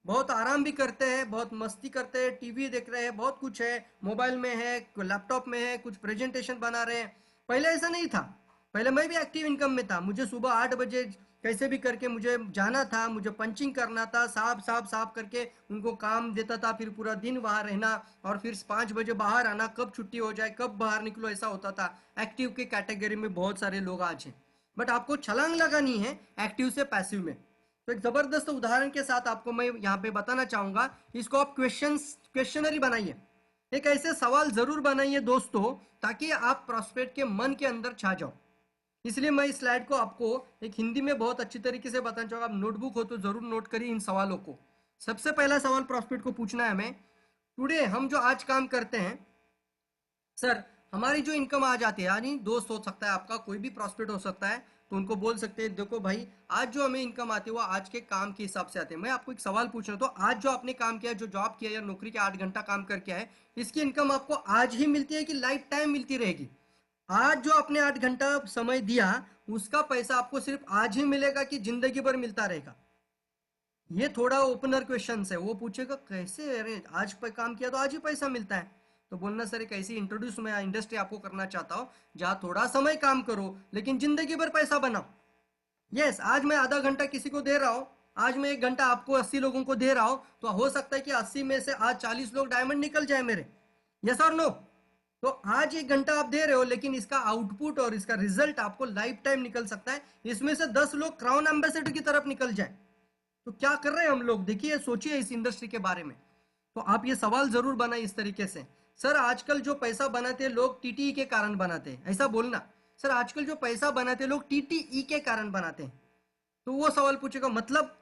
[SPEAKER 1] बहुत आराम भी करते हैं, बहुत मस्ती करते हैं, टीवी देख रहे हैं, बहुत कुछ है, मोबाइल में है, लैपटॉप में है, कुछ प्रेजेंटेशन बना रहे हैं। पहले ऐसा नहीं था, पहले मैं भी एक्टिव इनकम में था, मुझे सुबह 8 बजे कैसे भी करके मुझे जाना था, मुझे पंचिंग करना था, साफ साफ साफ करके उनको काम देता था, फिर पूरा दिन वहां रहना और फिर 5 बजे बाहर आना, कब छुट्टी हो जाए कब बाहर निकलो, ऐसा होता था। एक्टिव के कैटेगरी में बहुत सारे लोग आज हैं, बट आपको छलांग लगानी है एक्टिव से पैसिव में। तो एक जबरदस्त उदाहरण के साथ आपको मैं यहाँ पे बताना चाहूंगा, इसको आप क्वेश्चनरी बनाइए, एक ऐसे सवाल जरूर बनाइए दोस्तों, ताकि आप प्रॉस्पेक्ट के मन के अंदर छा जाओ। इसलिए मैं इस स्लाइड को आपको एक हिंदी में बहुत अच्छी तरीके से बताना चाहूंगा, आप नोटबुक हो तो जरूर नोट करिए इन सवालों को। सबसे पहला सवाल प्रॉस्पेक्ट को पूछना है हमें, टुडे हम जो आज काम करते हैं, सर हमारी जो इनकम आ जाती है, यानी दोस्त हो सकता है आपका, कोई भी प्रॉस्पेक्ट हो सकता है, तो उनको बोल सकते हैं देखो भाई आज जो हमें इनकम आती है वो आज के काम के हिसाब से आते हैं। मैं आपको एक सवाल पूछ रहा हूं, तो आज जो आपने काम किया, जो जॉब किया या नौकरी के 8 घंटा काम करके आए, इसकी इनकम आपको आज ही मिलती है कि लाइफ टाइम मिलती रहेगी? आज जो आपने 8 घंटा समय दिया उसका पैसा आपको सिर्फ आज ही मिलेगा कि जिंदगी भर मिलता रहेगा? ये थोड़ा ओपनर क्वेश्चन है, वो पूछेगा कैसे, अरे आज पर काम किया तो आज ही पैसा मिलता है। तो बोलना सर एक ऐसी इंट्रोड्यूस मैं इंडस्ट्री आपको करना चाहता हूँ जहां थोड़ा समय काम करो लेकिन जिंदगी भर पैसा बनाओ। यस, आज मैं आधा घंटा किसी को दे रहा हूँ, आज मैं 1 घंटा आपको 80 लोगों को दे रहा हूँ, तो हो सकता है कि 80 में से आज 40 लोग डायमंड निकल जाए मेरे। यस और नो? तो आज 1 घंटा आप दे रहे हो लेकिन इसका आउटपुट और इसका रिजल्ट आपको लाइफ टाइम निकल सकता है, इसमें से 10 लोग क्राउन एम्बेसडर की तरफ निकल जाए। तो क्या कर रहे हैं हम लोग, देखिए सोचिए इस इंडस्ट्री के बारे में। तो आप ये सवाल जरूर बनाए इस तरीके से, सर आजकल जो पैसा बनाते हैं लोग टीटीई के कारण बनाते हैं, ऐसा बोलना, सर आजकल जो पैसा बनाते हैं लोग टीटीई के कारण बनाते हैं। तो वो सवाल पूछेगा मतलब,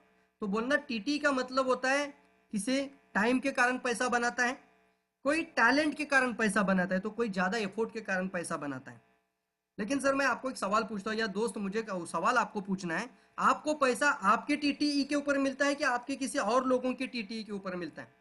[SPEAKER 1] तो बोलना टीटीई का मतलब होता है किसी टाइम के कारण पैसा बनाता है, कोई टैलेंट के कारण पैसा बनाता है, तो कोई ज्यादा एफोर्ट के कारण पैसा बनाता है। लेकिन सर मैं आपको एक सवाल पूछता हूँ, या दोस्त मुझे सवाल आपको पूछना है, आपको पैसा आपके टीटीई के ऊपर मिलता है कि आपके किसी और लोगों के टीटीई के ऊपर मिलता है?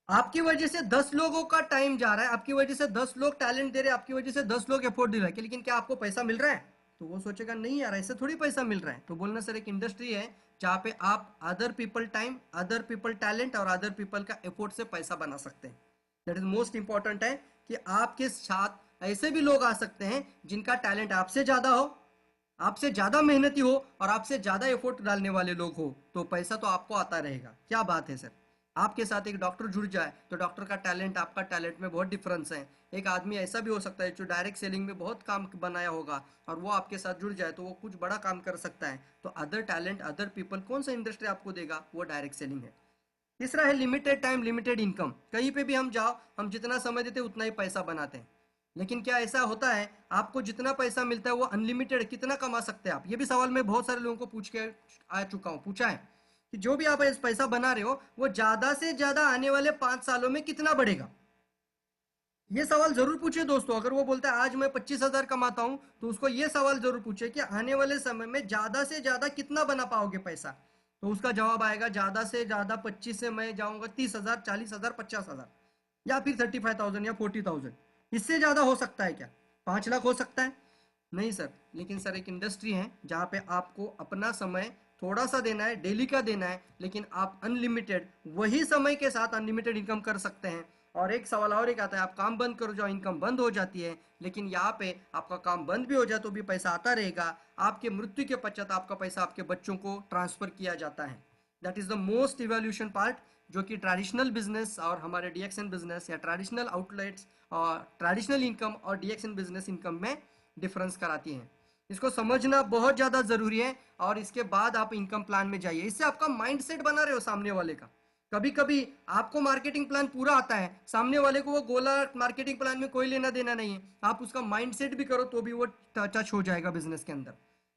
[SPEAKER 1] आपकी वजह से 10 लोगों का टाइम जा रहा है, आपकी वजह से 10 लोग टैलेंट दे रहे हैं, आपकी वजह से 10 लोग एफोर्ट दे रहे हैं, लेकिन क्या आपको पैसा मिल रहा है? तो वो सोचेगा नहीं यार ऐसे थोड़ी पैसा मिल रहा है। तो बोलना सर एक इंडस्ट्री है जहां पे आप other people time, other people talent और अदर पीपल का एफोर्ट से पैसा बना सकते हैं। दैट इज मोस्ट इंपॉर्टेंट है कि आपके साथ ऐसे भी लोग आ सकते हैं जिनका टैलेंट आपसे ज्यादा हो, आपसे ज्यादा मेहनती हो और आपसे ज्यादा एफोर्ट डालने वाले लोग हो, तो पैसा तो आपको आता रहेगा। क्या बात है सर? आपके साथ एक डॉक्टर जुड़ जाए तो डॉक्टर का टैलेंट आपका टैलेंट में बहुत डिफरेंस है। एक आदमी ऐसा भी हो सकता है जो डायरेक्ट सेलिंग में बहुत काम बनाया होगा और वो आपके साथ जुड़ जाए तो वो कुछ बड़ा काम कर सकता है। तो अदर टैलेंट, अदर पीपल, कौन सा इंडस्ट्री आपको देगा? वो डायरेक्ट सेलिंग है। तीसरा है लिमिटेड टाइम लिमिटेड इनकम। कहीं पे भी हम जाओ, हम जितना समय देते उतना ही पैसा बनाते हैं, लेकिन क्या ऐसा होता है आपको जितना पैसा मिलता है वो अनलिमिटेड, कितना कमा सकते हैं आप? ये भी सवाल मैं बहुत सारे लोगों को पूछ के आ चुका हूँ, पूछा है कि जो भी आप पैसा बना रहे हो वो ज्यादा से ज्यादा आने वाले 5 सालों में कितना बढ़ेगा? ये सवाल जरूर पूछिए दोस्तों। अगर वो बोलता है आज मैं 25,000 कमाता हूं, तो उसको ये सवाल जरूर पूछे कि आने वाले समय में ज्यादा से ज्यादा कितना बना पाओगे पैसा? तो उसका जवाब आएगा ज्यादा से ज्यादा 25 से मैं जाऊंगा 30,000, 40,000, 50,000, या फिर 35,000 या 40,000। इससे ज्यादा हो सकता है क्या? 5 लाख हो सकता है? नहीं सर। लेकिन सर एक इंडस्ट्री है जहां पे आपको अपना समय थोड़ा सा देना है, डेली का देना है, लेकिन आप अनलिमिटेड वही समय के साथ अनलिमिटेड इनकम कर सकते हैं। और एक सवाल और एक आता है, आप काम बंद करो जाओ इनकम बंद हो जाती है, लेकिन यहाँ पे आपका काम बंद भी हो जाए तो भी पैसा आता रहेगा। आपके मृत्यु के पश्चात आपका पैसा आपके बच्चों को ट्रांसफर किया जाता है। That is the most evolution part, जो कि ट्रेडिशनल बिजनेस और हमारे डीएक्सएन बिजनेस या ट्रेडिशनल आउटलेट्स और ट्रेडिशनल इनकम और डीएक्सएन बिजनेस इनकम में डिफरेंस कराती हैं। इसको समझना बहुत ज्यादा जरूरी है, और इसके बाद आप इनकम प्लान में जाइए। इससे आपका माइंडसेट बना रहे हो सामने वाले का। कभी कभी आपको मार्केटिंग प्लान पूरा आता है, सामने वाले को वो गोला मार्केटिंग प्लान में कोई लेना देना नहीं है, आप उसका माइंडसेट भी करो तो भी वो टच हो जाएगा बिजनेस के अंदर।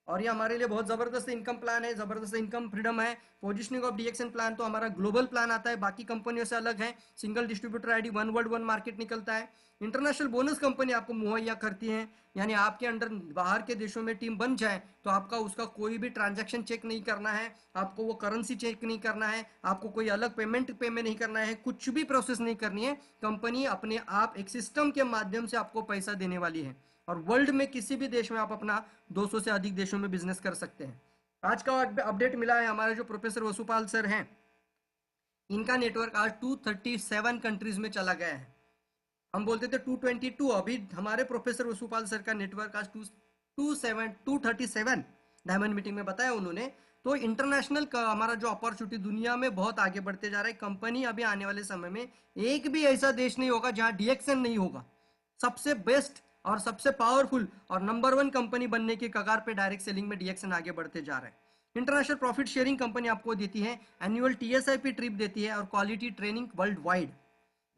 [SPEAKER 1] और ये हमारे लिए बहुत जबरदस्त इनकम प्लान है, जबरदस्त इनकम फ्रीडम है। पोजिशनिंग ऑफ डीएक्सएन प्लान तो हमारा ग्लोबल प्लान आता है, बाकी कंपनियों से अलग है। Single distributor ID, one world one market निकलता है। इंटरनेशनल बोनस कंपनी आपको मुहैया करती है, यानी आपके अंडर बाहर के देशों में टीम बन जाए तो आपका उसका कोई भी ट्रांजैक्शन चेक नहीं करना है, आपको वो करेंसी चेक नहीं करना है, आपको कोई अलग पेमेंट पे में नहीं करना है, कुछ भी प्रोसेस नहीं करनी है। कंपनी अपने आप एक सिस्टम के माध्यम से आपको पैसा देने वाली है, और वर्ल्ड में किसी भी देश में आप अपना 200 से अधिक देशों में बिजनेस कर सकते हैं। आज का अपडेट मिला है, हमारे जो प्रोफेसर वसुपाल सर हैं, इनका नेटवर्क आज 237 कंट्रीज में चला गया है। हम बोलते थे 222, अभी हमारे प्रोफेसर वसुपाल सर का नेटवर्क आज 237 डायमंड मीटिंग में बताया उन्होंने। तो इंटरनेशनल का हमारा जो अपॉर्चुनिटी दुनिया में बहुत आगे बढ़ते जा रहा है। कंपनी अभी आने वाले समय में एक भी ऐसा देश नहीं होगा जहां डीएक्सएन नहीं होगा। सबसे बेस्ट और सबसे पावरफुल और नंबर 1 कंपनी बनने के कगार पे डायरेक्ट सेलिंग में डीएक्सएन आगे बढ़ते जा रहा है। इंटरनेशनल प्रॉफिट शेयरिंग कंपनी आपको देती है, एनुअल टीएसआईपी ट्रिप देती है, और क्वालिटी ट्रेनिंग वर्ल्ड वाइड।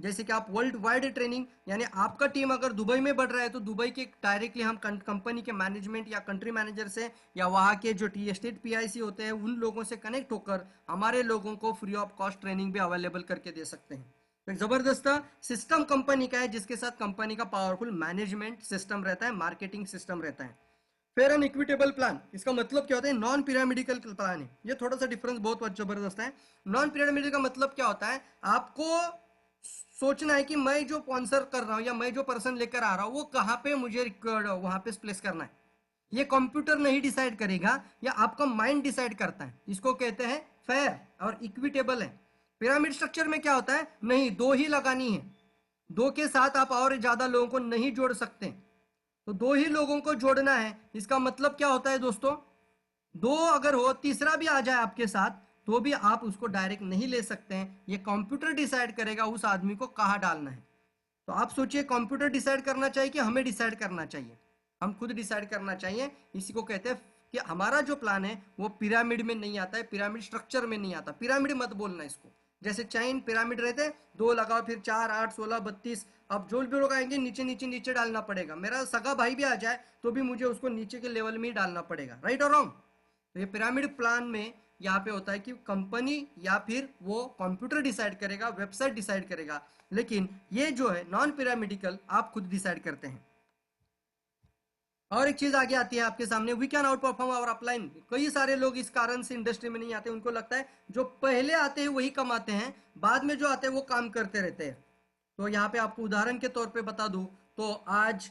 [SPEAKER 1] जैसे कि आप वर्ल्ड वाइड ट्रेनिंग, यानी आपका टीम अगर दुबई में बढ़ रहा है तो दुबई के डायरेक्टली हम कंपनी के मैनेजमेंट या कंट्री मैनेजर से या वहाँ के जो स्टेट पीआईसी होते हैं उन लोगों से कनेक्ट होकर हमारे लोगों को फ्री ऑफ कॉस्ट ट्रेनिंग भी अवेलेबल करके दे सकते हैं। तो एक जबरदस्त सिस्टम कंपनी का है, जिसके साथ कंपनी का पावरफुल मैनेजमेंट सिस्टम रहता है, मार्केटिंग सिस्टम रहता है। फेयर एंड इक्विटेबल प्लान, इसका मतलब क्या होता है? नॉन पिरामिडिकल प्लान है। ये थोड़ा सा डिफरेंस बहुत जबरदस्त है। नॉन पिरामिडिकल का मतलब क्या होता है? आपको सोचना है कि मैं जो स्पॉन्सर कर रहा हूं या मैं जो पर्सन लेकर आ रहा हूं वो कहां पे मुझे वहां पे प्लेस करना है। ये कंप्यूटर नहीं डिसाइड करेगा, या आपका माइंड डिसाइड करता है। इसको कहते हैं फेयर और इक्विटेबल है। पिरामिड स्ट्रक्चर में क्या होता है? नहीं, दो ही लगानी है, दो के साथ आप और ज्यादा लोगों को नहीं जोड़ सकते, तो दो ही लोगों को जोड़ना है। इसका मतलब क्या होता है दोस्तों? दो अगर हो, तीसरा भी आ जाए आपके साथ तो भी आप उसको डायरेक्ट नहीं ले सकते हैं। ये कंप्यूटर डिसाइड करेगा उस आदमी को कहाँ डालना है। तो आप सोचिए, कंप्यूटर डिसाइड करना चाहिए कि हमें डिसाइड करना चाहिए? हम खुद डिसाइड करना चाहिए। इसी को कहते हैं कि हमारा जो प्लान है वो पिरामिड में नहीं आता है, पिरामिड स्ट्रक्चर में नहीं आता। पिरामिड मत बोलना इसको। जैसे चैन पिरामिड रहते हैं, दो लगाओ फिर 4, 8, 16, 32, अब जो भी लोग आएंगे नीचे नीचे नीचे डालना पड़ेगा। मेरा सगा भाई भी आ जाए तो भी मुझे उसको नीचे के लेवल में ही डालना पड़ेगा। राइट और रॉन्ग? तो ये पिरामिड प्लान में यहाँ पे होता है कि कंपनी या फिर वो कंप्यूटर डिसाइड करेगा, वेबसाइट डिसाइड करेगा, लेकिन ये जो है नॉन पिरामिडिकल आप खुद डिसाइड करते हैं। और एक चीज आगे आती है आपके सामने, we can outperform our upline. कई सारे लोग इस कारण से इंडस्ट्री में नहीं आते, उनको लगता है जो पहले आते हैं वही कमाते हैं, बाद में जो आते हैं वो काम करते रहते हैं। तो यहाँ पे आपको उदाहरण के तौर पे बता दूं तो आज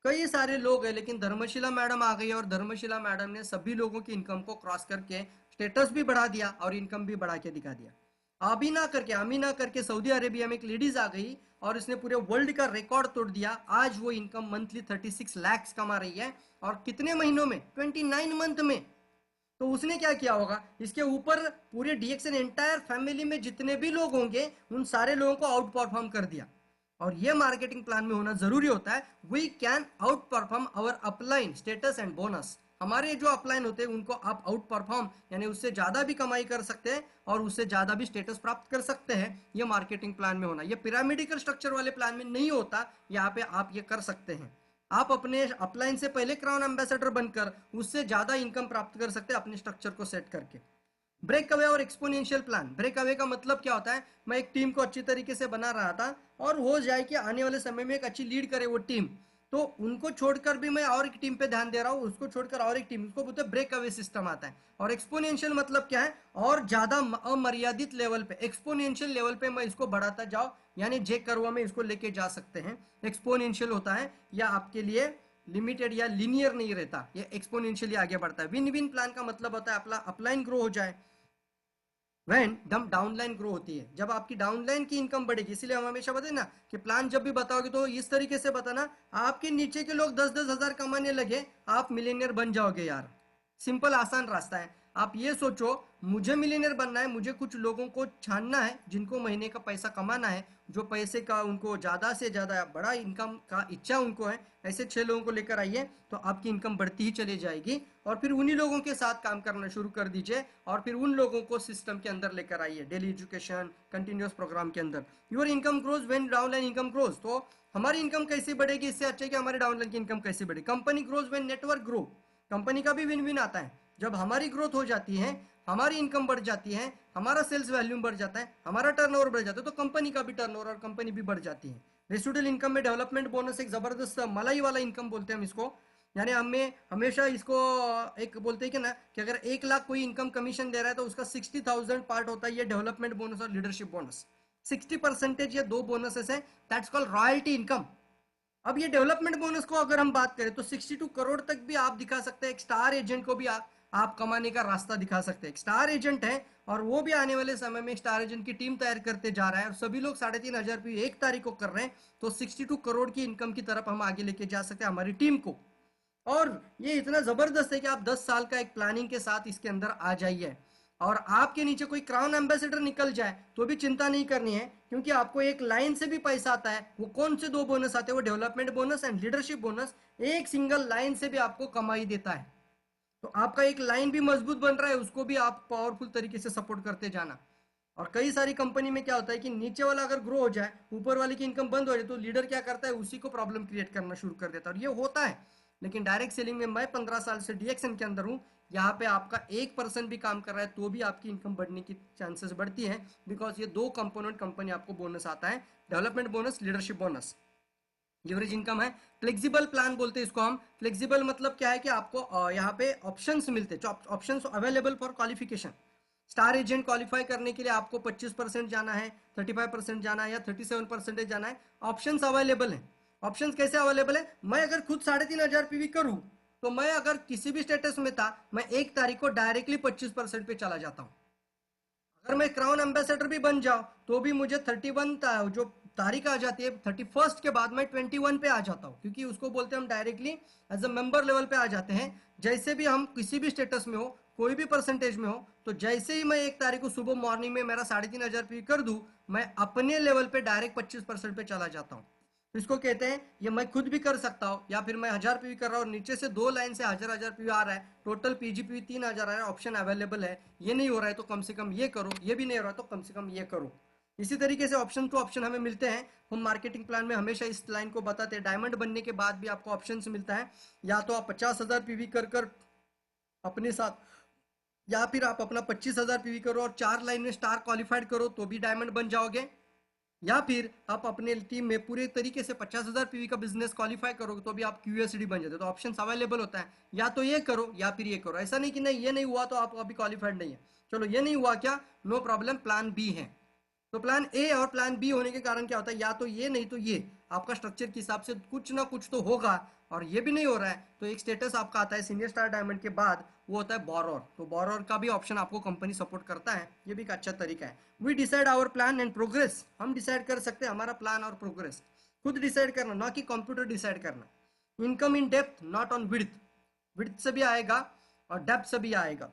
[SPEAKER 1] कई सारे लोग हैं, लेकिन धर्मशिला मैडम आ गई और धर्मशिला मैडम ने सभी लोगों की इनकम को क्रॉस करके स्टेटस भी बढ़ा दिया और इनकम भी बढ़ा के दिखा दिया। आमीना करके सऊदी अरेबिया में एक लेडीज आ गई और इसने पूरे वर्ल्ड का रिकॉर्ड तोड़ दिया। आज वो इनकम मंथली 36 लाख कमा रही है, और कितने महीनों में? 29 मंथ में। तो उसने क्या किया होगा? इसके ऊपर पूरे डीएक्सएन एंटायर फैमिली में जितने भी लोग होंगे उन सारे लोगों को आउट परफॉर्म कर दिया। और ये मार्केटिंग प्लान में होना जरूरी होता है। We can outperform our upline status and bonus. हमारे जो अपलाइन होते हैं उनको आप आउट परफॉर्म, यानी उससे ज्यादा भी कमाई कर सकते हैं और उससे ज्यादा भी स्टेटस प्राप्त कर सकते हैं। ये मार्केटिंग प्लान में होना, ये पिरामिडिकल स्ट्रक्चर वाले प्लान में नहीं होता। यहाँ पे आप ये कर सकते हैं। आप अपने अपलाइन से पहले क्राउन एम्बेसडर बनकर उससे ज्यादा इनकम प्राप्त कर सकते हैं अपने स्ट्रक्चर को सेट करके। ब्रेक अवे और एक्सपोनेंशियल प्लान। ब्रेक अवे का मतलब क्या होता है? मैं एक टीम को अच्छी तरीके से बना रहा था और हो जाए कि आने वाले समय में एक अच्छी लीड करे वो टीम, तो उनको छोड़कर भी मैं और एक टीम पे ध्यान दे रहा हूँ, उसको छोड़कर और एक टीम, उसको बोलते हैं ब्रेक अवे सिस्टम आता है। और एक्सपोनेंशियल मतलब क्या है? और ज्यादा अमर्यादित लेवल पे, एक्सपोनेंशियल लेवल पे मैं इसको बढ़ाता जाऊं, यानी जे कर्व में इसको लेके जा सकते हैं। एक्सपोनेंशियल होता है या आपके लिए लिमिटेड या लिनियर नहीं रहता, ये एक्सपोनेंशियली आगे बढ़ता है। विन विन प्लान का मतलब होता है अपना अपलाइन ग्रो हो जाए, वैन डाउनलाइन ग्रो होती है, जब आपकी डाउनलाइन की इनकम बढ़ेगी। इसीलिए हम हमेशा बताए ना कि प्लान जब भी बताओगे तो इस तरीके से बताना, आपके नीचे के लोग 10-10 हजार कमाने लगे, आप मिलेनियर बन जाओगे यार। सिंपल आसान रास्ता है। आप ये सोचो, मुझे मिलियनर बनना है, मुझे कुछ लोगों को छानना है जिनको महीने का पैसा कमाना है, जो पैसे का उनको ज़्यादा से ज़्यादा बड़ा इनकम का इच्छा उनको है, ऐसे 6 लोगों को लेकर आइए तो आपकी इनकम बढ़ती ही चली जाएगी। और फिर उन्हीं लोगों के साथ काम करना शुरू कर दीजिए और फिर उन लोगों को सिस्टम के अंदर लेकर आइए, डेली एजुकेशन कंटिन्यूस प्रोग्राम के अंदर। Your income grows when downline income grows. तो हमारी इनकम कैसे बढ़ेगी, इससे अच्छा है कि हमारे डाउनलाइन की इनकम कैसे बढ़े। Company grows when network grow. Company का भी विन विन आता है। जब हमारी ग्रोथ हो जाती है, हमारी इनकम बढ़ जाती है, हमारा सेल्स वैल्यूम बढ़ जाता है, हमारा टर्नओवर बढ़ जाता है, तो कंपनी का भी टर्नओवर और कंपनी भी बढ़ जाती है। रेसिडुअल इनकम में डेवलपमेंट बोनस एक जबरदस्त मलाई वाला इनकम बोलते हैं हम इसको। यानी हमें हमेशा इसको एक बोलते हैं कि ना कि अगर 1 लाख कोई इनकम कमीशन दे रहा है तो उसका 60,000 पार्ट होता है ये डेवलपमेंट बोनस और लीडरशिप बोनस। 60% ये दो बोनसेस है, दैट्स कॉल्ड रॉयल्टी इनकम। अब ये डेवलपमेंट बोनस को अगर हम बात करें तो 62 करोड़ तक भी आप दिखा सकते हैं। एक स्टार एजेंट को भी आप कमाने का रास्ता दिखा सकते हैं। एक स्टार एजेंट है और वो भी आने वाले समय में स्टार एजेंट की टीम तैयार करते जा रहा है और सभी लोग 3,500 एक तारीख को कर रहे हैं, तो 62 करोड़ की इनकम की तरफ हम आगे लेके जा सकते हैं हमारी टीम को। और ये इतना जबरदस्त है कि आप 10 साल का एक प्लानिंग के साथ इसके अंदर आ जाइए। और आपके नीचे कोई क्राउन एम्बेसडर निकल जाए तो भी चिंता नहीं करनी है, क्योंकि आपको एक लाइन से भी पैसा आता है। वो कौन से दो बोनस आते हैं, वो development bonus and leadership bonus. एक सिंगल लाइन से भी आपको कमाई देता है। तो आपका एक लाइन भी मजबूत बन रहा है, उसको भी आप पावरफुल तरीके से सपोर्ट करते जाना। और कई सारी कंपनी में क्या होता है कि नीचे वाला अगर ग्रो हो जाए, ऊपर वाले की इनकम बंद हो जाए, तो लीडर क्या करता है, उसी को प्रॉब्लम क्रिएट करना शुरू कर देता है। और ये होता है। लेकिन डायरेक्ट सेलिंग में मैं 15 साल से डीएक्सन के अंदर हूँ। यहाँ पे आपका 1% भी काम कर रहा है तो भी आपकी इनकम बढ़ने की चांसेस बढ़ती है, बिकॉज ये दो कंपोनेंट कंपनी आपको बोनस आता है, development bonus, leadership bonus. Leverage income है। फ्लेक्सिबल प्लान बोलते हैं इसको हम। फ्लेक्सिबल मतलब क्या है कि आपको यहाँ पे ऑप्शंस मिलते हैं, options available for qualification. Star agent qualify करने के लिए आपको 25% जाना है, 35% जाना है या 37% जाना है। ऑप्शंस अवेलेबल है। ऑप्शंस कैसे अवेलेबल है, मैं अगर खुद 3,500 पीवी करूँ तो मैं अगर किसी भी स्टेटस में था, मैं 1 तारीख को डायरेक्टली 25% पे चला जाता हूँ। अगर मैं क्राउन एम्बेसडर भी बन जाऊं तो भी मुझे 31 जो तारीख आ जाती है 31 के बाद मैं 21 पे आ जाता हूं, क्योंकि उसको बोलते हैं हम directly as a member level पे आ जाते हैं। जैसे भी हम किसी भी स्टेटस में हो, कोई भी परसेंटेज में हो, तो जैसे ही मैं 1 तारीख को सुबह मॉर्निंग में मेरा 3,500 पी कर दूं, मैं अपने लेवल पे डायरेक्ट 25% पे चला जाता हूँ। तो इसको कहते हैं, ये मैं खुद भी कर सकता हूँ, या फिर मैं 1,000 पीवी कर रहा हूँ और नीचे से 2 लाइन से 1,000 पीवी आ रहा है, टोटल पीजीपी 3,000 आ रहा है, ऑप्शन अवेलेबल है। ये नहीं हो रहा है तो कम से कम ये करो, ये भी नहीं हो रहा है तो कम से कम ये करो। इसी तरीके से ऑप्शन टू ऑप्शन हमें मिलते हैं। हम मार्केटिंग प्लान में हमेशा इस लाइन को बताते हैं। डायमंड बनने के बाद भी आपको ऑप्शन मिलता है, या तो आप 50,000 पीवी कर अपने साथ, या फिर आप अपना 25,000 पीवी करो और 4 लाइन में स्टार क्वालिफाइड करो तो भी डायमंड बन जाओगे, या फिर आप अपने टीम में पूरे तरीके से 50,000 पीवी का बिजनेस क्वालिफाई करोगे तो भी आप क्यूएसडी बन जाते हो। तो ऑप्शंस अवेलेबल होता है, या तो ये करो या फिर ये करो। ऐसा नहीं कि नहीं ये नहीं हुआ तो आप अभी क्वालिफाइड नहीं है, चलो ये नहीं हुआ क्या, नो प्रॉब्लम, प्लान बी है। तो प्लान ए और प्लान बी होने के कारण क्या होता है, या तो ये नहीं तो ये, आपका स्ट्रक्चर के हिसाब से कुछ ना कुछ तो होगा। और ये भी नहीं हो रहा है तो एक स्टेटस आपका आता है सीनियर स्टार डायमंड के बाद, वो होता है बोरोर। तो बोरोर का भी ऑप्शन आपको कंपनी सपोर्ट करता है, ये भी एक अच्छा तरीका है। We decide our plan and progress. हम डिसाइड कर सकते हैं हमारा प्लान और प्रोग्रेस, खुद डिसाइड करना, ना कि कंप्यूटर डिसाइड करना। Income in depth not on width. Width से भी आएगा और डेप्थ से भी आएगा।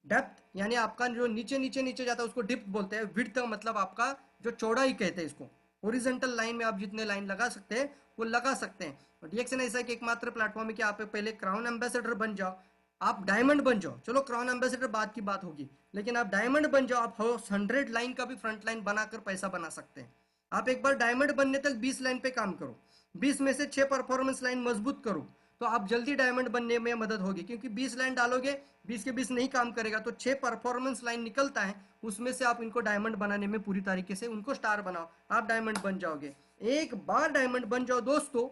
[SPEAKER 1] डेप्थ यानी आपका जो नीचे नीचे नीचे जाता है उसको डिप्थ बोलते हैं। विड्थ का मतलब आपका जो चौड़ाई कहते हैं इसको। ओरिजेंटल लाइन में आप जितने लाइन लगा सकते हैं वो लगा सकते हैं। और डीएक्सन ऐसा कि एकमात्र प्लेटफॉर्म है कि आप पहले क्राउन एम्बेसडर बन जाओ, आप डायमंड बन जाओ। चलो क्राउन एम्बेसडर बाद की बात होगी, लेकिन आप डायमंड बन जाओ, आप 100 लाइन का भी फ्रंट लाइन बनाकर पैसा बना सकते हैं। आप एक बार डायमंड बनने तक 20 लाइन पे काम करो, 20 में से 6 परफॉर्मेंस लाइन मजबूत करो, तो आप जल्दी डायमंड बनने में मदद होगी। क्योंकि 20 लाइन डालोगे, 20 के 20 नहीं काम करेगा, तो 6 परफॉर्मेंस लाइन निकलता है, उसमें से आप इनको डायमंड बनाने में पूरी तरीके से उनको स्टार बनाओ, आप डायमंड बन जाओगे। एक बार डायमंड बन जाओ दोस्तों,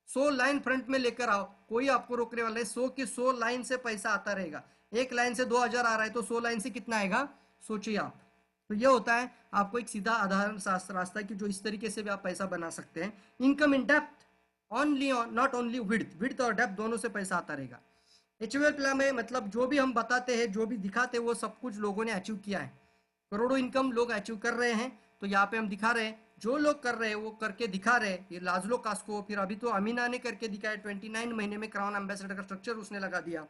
[SPEAKER 1] 100 लाइन फ्रंट में लेकर आओ, कोई आपको रोकने वाला है। 100 की 100 लाइन से पैसा आता रहेगा। एक लाइन से 2,000 आ रहा है तो 100 लाइन से कितना आएगा, सोचिए आप। तो ये होता है आपको एक सीधा आधार रास्ता कि जो इस तरीके से भी आप पैसा बना सकते हैं। Income in depth only, not only width, width और डेप्थ दोनों से पैसा आता रहेगा। एचयूएल प्लान में मतलब जो भी हम बताते हैं, जो भी दिखाते हैं, वो सब कुछ लोगों ने अचीव किया है। करोड़ों इनकम लोग अचीव कर रहे हैं। तो यहाँ पे हम दिखा रहे हैं, जो लोग कर रहे हैं वो करके दिखा रहे हैं। ये लाजलो कास्को, फिर अभी तो अमीना ने करके दिखाया, 29 महीने में क्राउन एम्बेसडर का स्ट्रक्चर उसने लगा दिया।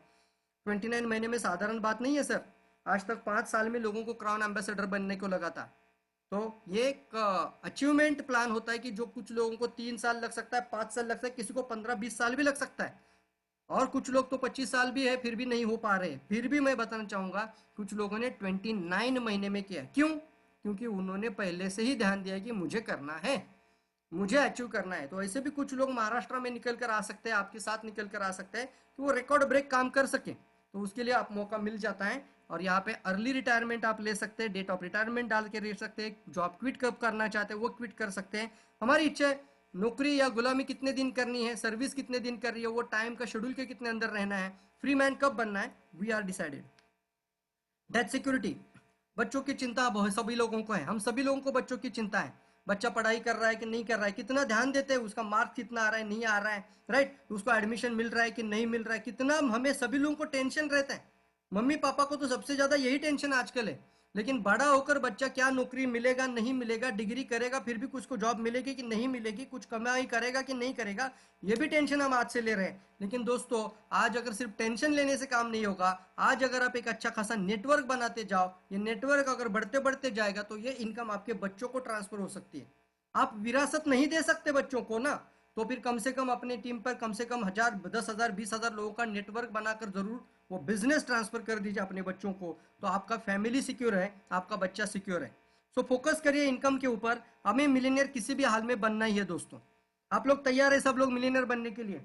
[SPEAKER 1] 29 महीने में साधारण बात नहीं है सर। आज तक 5 साल में लोगों को क्राउन एम्बेसडर बनने को लगा था। तो ये एक अचीवमेंट प्लान होता है कि जो कुछ लोगों को 3 साल लग सकता है, 5 साल लग सकता है, किसी को 15-20 साल भी लग सकता है, और कुछ लोग तो 25 साल भी है फिर भी नहीं हो पा रहे। फिर भी मैं बताना चाहूंगा कुछ लोगों ने 29 महीने में किया। क्यों? क्योंकि उन्होंने पहले से ही ध्यान दिया कि मुझे करना है, मुझे अचीव करना है। तो ऐसे भी कुछ लोग महाराष्ट्र में निकल कर आ सकते हैं, आपके साथ निकल कर आ सकते हैं कि वो रिकॉर्ड ब्रेक काम कर सके। तो उसके लिए आप मौका मिल जाता है। और यहाँ पे अर्ली रिटायरमेंट आप ले सकते हैं, डेट ऑफ रिटायरमेंट डाल के ले सकते हैं, जॉब क्विट कब करना चाहते हैं वो क्विट कर सकते हैं। हमारी इच्छा है नौकरी या गुलामी कितने दिन करनी है, सर्विस कितने दिन कर रही है, वो टाइम का शेड्यूल के कितने अंदर रहना है, फ्री मैन कब बनना है, we are decided. Death security, बच्चों की चिंता बहुत सभी लोगों को है, हम सभी लोगों को बच्चों की चिंता है। बच्चा पढ़ाई कर रहा है कि नहीं कर रहा है, कितना ध्यान देते हैं, उसका मार्क्स कितना आ रहा है, नहीं आ रहा है, राइट, उसको एडमिशन मिल रहा है कि नहीं मिल रहा है, कितना हमें सभी लोगों को टेंशन रहता है। मम्मी पापा को तो सबसे ज्यादा यही टेंशन आजकल है। लेकिन बड़ा होकर बच्चा क्या नौकरी मिलेगा नहीं मिलेगा, डिग्री करेगा फिर भी कुछ को जॉब मिलेगी कि नहीं मिलेगी, कुछ कमाई करेगा कि नहीं करेगा, ये भी टेंशन हम आज से ले रहे हैं। लेकिन दोस्तों आज अगर सिर्फ टेंशन लेने से काम नहीं होगा, आज अगर आप एक अच्छा खासा नेटवर्क बनाते जाओ, ये नेटवर्क अगर बढ़ते बढ़ते जाएगा तो ये इनकम आपके बच्चों को ट्रांसफर हो सकती है। आप विरासत नहीं दे सकते बच्चों को ना, तो फिर कम से कम अपने टीम पर कम से कम 1000 10,000 20,000 लोगों का नेटवर्क बनाकर जरूर वो बिजनेस ट्रांसफर कर दीजिए अपने बच्चों को। तो आपका फैमिली सिक्योर है, आपका बच्चा सिक्योर है। सो फोकस करिए इनकम के ऊपर। हमें मिलीनियर किसी भी हाल में बनना ही है दोस्तों। आप लोग तैयार है सब लोग मिलीनियर बनने के लिए?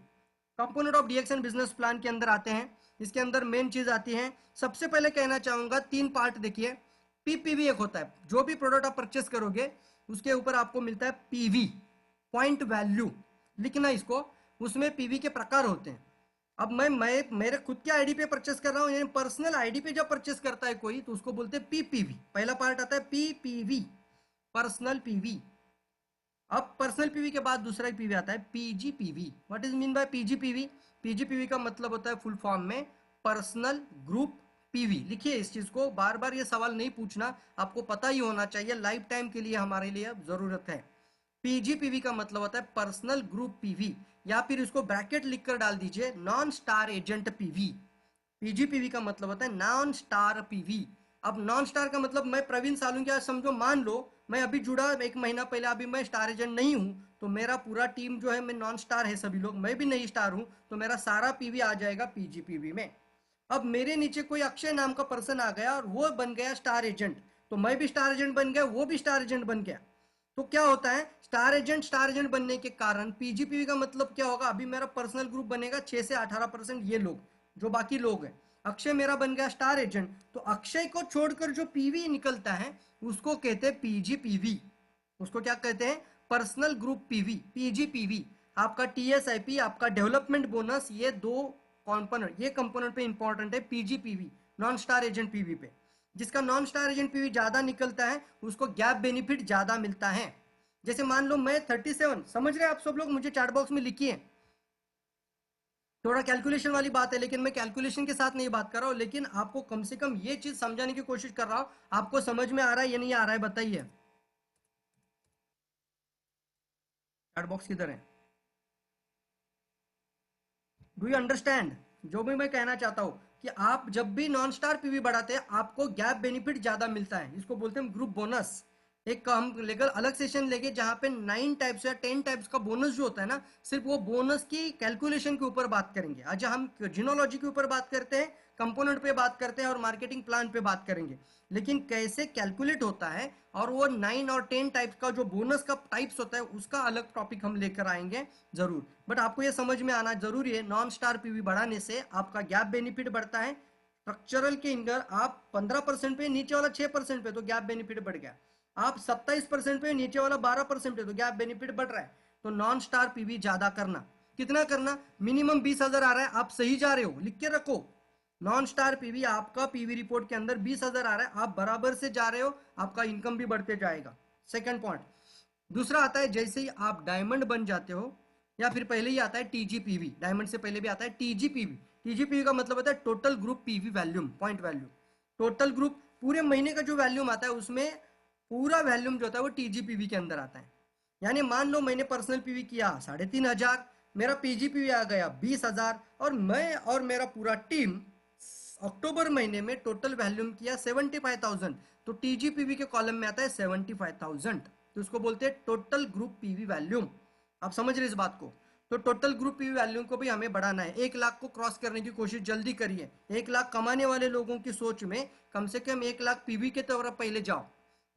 [SPEAKER 1] कंपोनेंट ऑफ डीएक्शन बिजनेस प्लान के अंदर आते हैं। इसके अंदर मेन चीज आती है, सबसे पहले कहना चाहूंगा 3 पार्ट देखिए। पीपीवी एक होता है, जो भी प्रोडक्ट आप परचेस करोगे उसके ऊपर आपको मिलता है पीवी, पॉइंट वैल्यू, लिखना इसको। उसमें पीवी के प्रकार होते हैं। अब मैं मेरे खुद के आईडी पे परचेस कर रहा हूं, यानी पर्सनल आईडी पे जब परचेस करता है कोई तो उसको बोलते हैं पीपीवी। पहला पार्ट आता है पीपीवी, पर्सनल पीवी। अब पर्सनल पीवी के बाद दूसरा पीवी आता है PGPV. What is mean by PGPV? PGPV का मतलब होता है फुल फॉर्म में पर्सनल ग्रुप पीवी। लिखिए इस चीज को, बार बार ये सवाल नहीं पूछना, आपको पता ही होना चाहिए, लाइफ टाइम के लिए हमारे लिए अब जरूरत है। पीजीपीवी का मतलब होता है पर्सनल ग्रुप पीवी, या फिर इसको ब्रैकेट लिखकर डाल दीजिए नॉन स्टार एजेंट पीवी। पीजीपीवी का मतलब होता है नॉन स्टार पीवी। अब नॉन स्टार का मतलब मैं प्रवीण सालुंकिया समझो, मान लो मैं अभी जुड़ा 1 महीना पहले, अभी मैं स्टार एजेंट नहीं हूं, तो मेरा पूरा टीम जो है मैं नॉन स्टार है, सभी लोग, मैं भी नहीं स्टार हूं, तो मेरा सारा पीवी आ जाएगा पीजीपीवी में। अब मेरे नीचे कोई अक्षय नाम का पर्सन आ गया और वो बन गया स्टार एजेंट, तो मैं भी स्टार एजेंट बन गया, वो भी स्टार एजेंट बन गया। तो क्या होता है, स्टार एजेंट बनने के कारण पीजीपीवी का मतलब क्या होगा, अभी मेरा पर्सनल ग्रुप बनेगा 6 से 18% ये लोग, जो बाकी लोग हैं। अक्षय मेरा बन गया स्टार एजेंट, तो अक्षय को छोड़कर जो पीवी निकलता है उसको कहते हैं पीजीपीवी। उसको क्या कहते हैं? Personal group PV, PGPV. आपका टीएसआईपी, आपका डेवलपमेंट बोनस, ये दो कंपोनेंट, ये कंपोनेंट पे इंपॉर्टेंट है पीजीपीवी, नॉन स्टार एजेंट पीवी पे। जिसका नॉन स्टार एजेंट पीवी ज्यादा निकलता है उसको गैप बेनिफिट ज्यादा मिलता है। जैसे मान लो मैं 37, समझ रहे हैं आप सब लोग, मुझे चैट बॉक्स में लिखिए। थोड़ा कैलकुलेशन वाली बात है, लेकिन मैं कैलकुलेशन के साथ नहीं बात कर रहा हूं, लेकिन आपको कम से कम ये चीज समझाने की कोशिश कर रहा हूं। आपको समझ में आ रहा है या नहीं आ रहा है बताइए। चैट बॉक्स किधर है? डू यू अंडरस्टैंड जो भी मैं कहना चाहता हूं, कि आप जब भी नॉन स्टार पीवी बढ़ाते हैं आपको गैप बेनिफिट ज्यादा मिलता है, इसको बोलते हैं ग्रुप बोनस। एक हम लेकर अलग सेशन लेंगे जहां पे 9 टाइप्स या 10 टाइप्स का बोनस जो होता है ना, सिर्फ वो बोनस की कैलकुलेशन के ऊपर बात करेंगे। आज हम जिनोलॉजी के ऊपर बात करते हैं, कंपोनेंट पे बात करते हैं और मार्केटिंग प्लान पे बात करेंगे, लेकिन कैसे कैलकुलेट होता है और वो 9 और 10 टाइप्स का जो बोनस का टाइप्स होता है उसका अलग टॉपिक हम लेकर आएंगे जरूर। बट आपको ये समझ में आना जरूरी है, नॉन स्टार पीवी बढ़ाने से आपका गैप बेनिफिट बढ़ता है। स्ट्रक्चरल के अंदर आप 15% पे, नीचे वाला 6% पे, तो गैप बेनिफिट बढ़ गया। आप 27% पे, नीचे वाला 12% पे, तो गैप बेनिफिट बढ़ रहा है। तो नॉन स्टार पीवी ज्यादा करना, कितना करना? मिनिमम 20,000 आ रहा है, आप सही जा रहे हो, लिख के रखो। नॉन स्टार पीवी, आपका पीवी रिपोर्ट के अंदर 20,000 आ रहा है, आप बराबर से जा रहे हो, आपका इनकम भी बढ़ते जाएगा। Second point. दूसरा आता है जैसे ही आप डायमंड बन जाते हो, या फिर पहले ही आता है टीजीपीवी, डायमंड से पहले भी आता है टीजीपीवी। टीजीपीवी का मतलब होता है total group PV volume, point value. Total group पूरे महीने का जो वैल्यूम आता है उसमें पूरा वैल्यूम जो होता है वो टीजीपीवी के अंदर आता है। यानी मान लो मैंने पर्सनल पीवी किया 3,500, मेरा पीजीपीवी आ गया 20,000, और मैं और मेरा पूरा टीम अक्टूबर महीने में टोटल वैल्यूम किया 75,000, तो टीजीपीवी के कॉलम में आता है 75,000, तो उसको बोलते हैं टोटल ग्रुप पीवी वैल्यूम। आप समझ रहे इस बात को? तो टोटल ग्रुप पीवी वैल्यूम को भी हमें बढ़ाना है। 1 लाख को क्रॉस करने की कोशिश जल्दी करिए। 1 लाख कमाने वाले लोगों की सोच में कम से कम 1 लाख पीवी के तरफ पहले जाओ।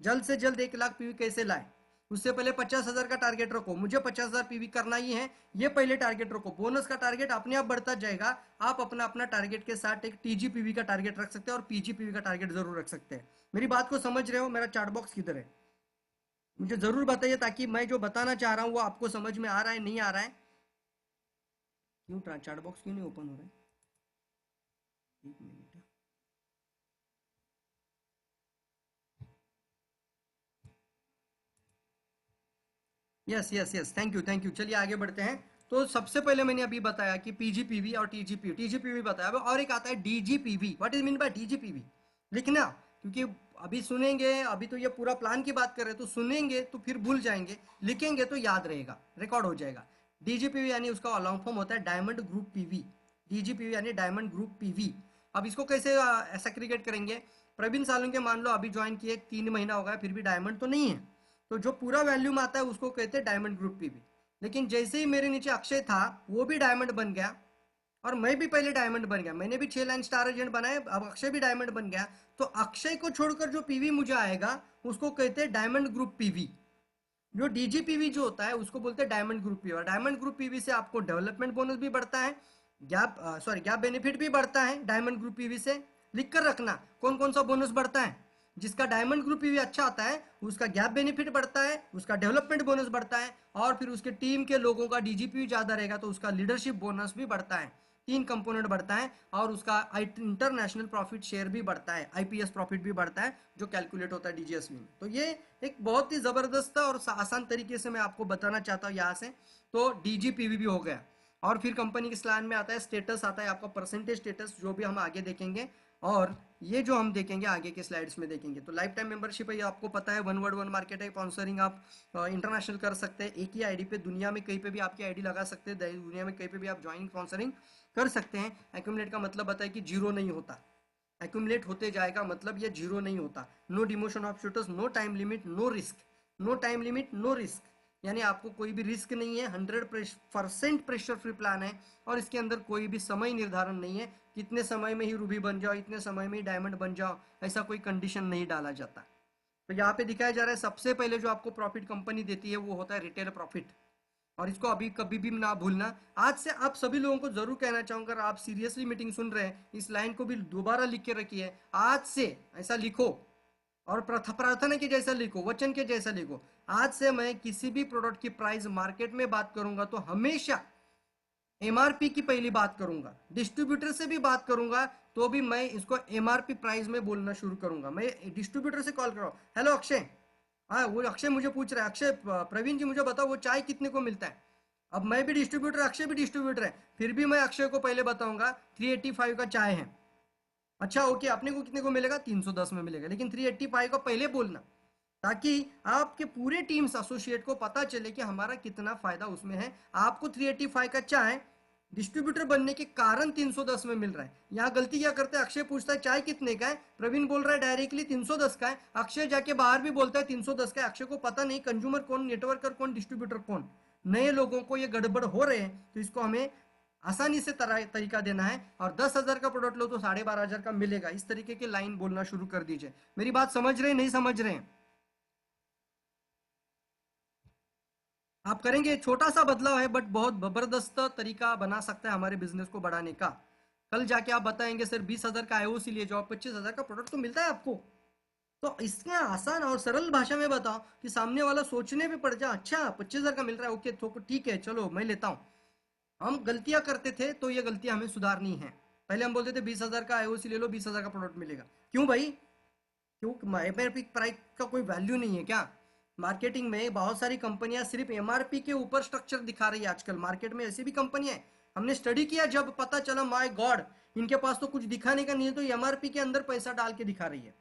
[SPEAKER 1] जल्द से जल्द 1 लाख पीवी कैसे लाए, उससे पहले 50,000 का टारगेट रखो। मुझे 50,000 पीवी करना ही है, ये पहले टारगेट रखो। बोनस का टारगेट अपने आप बढ़ता जाएगा। आप अपना अपना टारगेट के साथ एक टीजीपीवी का टारगेट रख सकते हैं और पीजीपीवी का टारगेट जरूर रख सकते हैं। मेरी बात को समझ रहे हो? मेरा चार्ट बॉक्स किधर है मुझे जरूर बताइए, ताकि मैं जो बताना चाह रहा हूँ वो आपको समझ में आ रहा है नहीं आ रहा है। क्यों चार्ट बॉक्स क्यों नहीं ओपन हो रहा है? एक minute. Yes yes yes, thank you thank you. चलिए आगे बढ़ते हैं। तो सबसे पहले मैंने अभी बताया कि पीजीपीवी और टीजीपीवी, टीजीपीवी बताया, और एक आता है DGPV. What is mean by DGPV? लिखना, क्योंकि अभी सुनेंगे, अभी तो ये पूरा प्लान की बात कर रहे हैं, तो सुनेंगे तो फिर भूल जाएंगे, लिखेंगे तो याद रहेगा, रिकॉर्ड हो जाएगा। डीजीपीवी यानी उसका लॉन्ग फॉर्म होता है डायमंड ग्रुप पीवी। डीजीपीवी यानी डायमंड ग्रुप पीवी। अब इसको कैसे सेग्रीगेट करेंगे? प्रवीण सालुंके मान लो अभी ज्वाइन किए, 3 महीना हो गया, फिर भी डायमंड तो नहीं है, तो जो पूरा वैल्यूम आता है उसको कहते हैं डायमंड ग्रुप पीवी। लेकिन जैसे ही मेरे नीचे अक्षय था, वो भी डायमंड बन गया और मैं भी पहले डायमंड बन गया, मैंने भी 6 लाइन स्टार एजेंट बनाए, अब अक्षय भी डायमंड बन गया, तो अक्षय को छोड़कर जो पीवी मुझे आएगा उसको कहते हैं डायमंड ग्रुप पीवी। जो डीजीपीवी जो होता है उसको बोलते हैं डायमंड ग्रुप पीवी। और डायमंड ग्रुप पीवी से आपको डेवलपमेंट बोनस भी बढ़ता है, गैप बेनिफिट भी बढ़ता है डायमंड ग्रुप पीवी से। लिख कर रखना कौन कौन सा बोनस बढ़ता है। जिसका डायमंड ग्रुप पीवी अच्छा आता है उसका गैप बेनिफिट बढ़ता है, उसका डेवलपमेंट बोनस बढ़ता है, और फिर उसके टीम के लोगों का डीजीपीवी ज्यादा रहेगा तो उसका लीडरशिप बोनस भी बढ़ता है। 3 कंपोनेंट बढ़ता है, और उसका इंटरनेशनल प्रॉफिट शेयर भी बढ़ता है, आईपीएस प्रॉफिट भी बढ़ता है, जो कैलकुलेट होता है डीजीएसबी में। तो ये एक बहुत ही जबरदस्त और आसान तरीके से मैं आपको बताना चाहता हूँ यहाँ से। तो डीजीपीवी भी हो गया। और फिर कंपनी के स्लैन में आता है स्टेटस, आता है आपका परसेंटेज स्टेटस, जो भी हम आगे देखेंगे, और ये जो हम देखेंगे आगे के स्लाइड्स में देखेंगे। तो लाइफ टाइम मेंबरशिप है, ये आपको पता है, वन वर्ड वन मार्केट है, स्पॉन्सरिंग आप इंटरनेशनल कर सकते हैं, एक ही आईडी पे दुनिया में कहीं पे भी आपकी आईडी लगा सकते हैं, दुनिया में कहीं पे भी आप ज्वाइनिंग स्पॉन्सरिंग कर सकते हैं। एक्यूमुलेट का मतलब बताए कि जीरो नहीं होता, एक्यूमुलेट होते जाएगा, मतलब ये जीरो नहीं होता। No demotion of shooters, no time limit, no risk. No time limit, no risk, यानी आपको कोई भी रिस्क नहीं है। 100% प्रेशर फ्री प्लान है, और इसके अंदर कोई भी समय निर्धारण नहीं है, कितने समय में ही रूबी बन जाओ, इतने समय में ही डायमंड बन जाओ, ऐसा कोई कंडीशन नहीं डाला जाता। तो यहाँ पे दिखाया जा रहा है सबसे पहले जो आपको प्रॉफिट कंपनी देती है वो होता है रिटेल प्रॉफिट, और इसको अभी कभी भी ना भूलना। आज से आप सभी लोगों को जरूर कहना चाहूंगा, अगर आप सीरियसली मीटिंग सुन रहे हैं, इस लाइन को भी दोबारा लिख के रखिए। आज से ऐसा लिखो, और प्रार्थना के जैसा लिखो, वचन के जैसा लिखो। आज से मैं किसी भी प्रोडक्ट की प्राइस मार्केट में बात करूंगा तो हमेशा एमआरपी की पहली बात करूंगा, डिस्ट्रीब्यूटर से भी बात करूंगा तो भी मैं इसको एमआरपी प्राइस में बोलना शुरू करूंगा। मैं डिस्ट्रीब्यूटर से कॉल कर रहा हूं, हेलो अक्षय, हाँ वो अक्षय मुझे पूछ रहा है, अक्षय प्रवीण जी मुझे बताओ वो चाय कितने को मिलता है। अब मैं भी डिस्ट्रीब्यूटर, अक्षय भी डिस्ट्रीब्यूटर है, फिर भी मैं अक्षय को पहले बताऊंगा 385 का चाय है। अच्छा ओके, अपने को कितने को मिलेगा? 310 में मिलेगा, लेकिन 385 का पहले बोलना, ताकि आपके पूरे टीम्स एसोसिएट को पता चले कि हमारा कितना फायदा उसमें है। आपको 385 का चाय डिस्ट्रीब्यूटर बनने के कारण 310 में मिल रहा है। यहाँ गलती क्या करते हैं, अक्षय पूछता है चाय कितने का है, प्रवीण बोल रहा है डायरेक्टली 310 का है, अक्षय जाके बाहर भी बोलता है 310 का है। अक्षय को पता नहीं कंज्यूमर कौन, नेटवर्कर कौन, डिस्ट्रीब्यूटर कौन। नए लोगों को ये गड़बड़ हो रहे हैं, तो इसको हमें आसानी से तरीका देना है। और 10,000 का प्रोडक्ट लो तो 12,500 का मिलेगा, इस तरीके की लाइन बोलना शुरू कर दीजिए। मेरी बात समझ रहे हैं नहीं समझ रहे हैं? आप करेंगे, छोटा सा बदलाव है बट बहुत जबरदस्त तरीका बना सकता है हमारे बिजनेस को बढ़ाने का। कल जाके आप बताएंगे सर 20,000 का आईओसी लिए जाओ, 25,000 का प्रोडक्ट तो मिलता है आपको। तो इसका आसान और सरल भाषा में बताओ कि सामने वाला सोचने पे पड़ जाए, अच्छा 25,000 का मिल रहा है, ओके तो ठीक है चलो मैं लेता हूँ। हम गलतियां करते थे तो ये गलतियां हमें सुधारनी है। पहले हम बोलते थे 20,000 का आईओसी ले लो, 20,000 का प्रोडक्ट मिलेगा। क्यों भाई? क्यों? एमआरपी प्राइस का कोई वैल्यू नहीं है क्या? मार्केटिंग में बहुत सारी कंपनियां सिर्फ एमआरपी के ऊपर स्ट्रक्चर दिखा रही है। आजकल मार्केट में ऐसी भी कंपनियां हैं, हमने स्टडी किया जब पता चला माय गॉड इनके पास तो कुछ दिखाने का नहीं है, तो एमआरपी के अंदर पैसा डाल के दिखा रही है।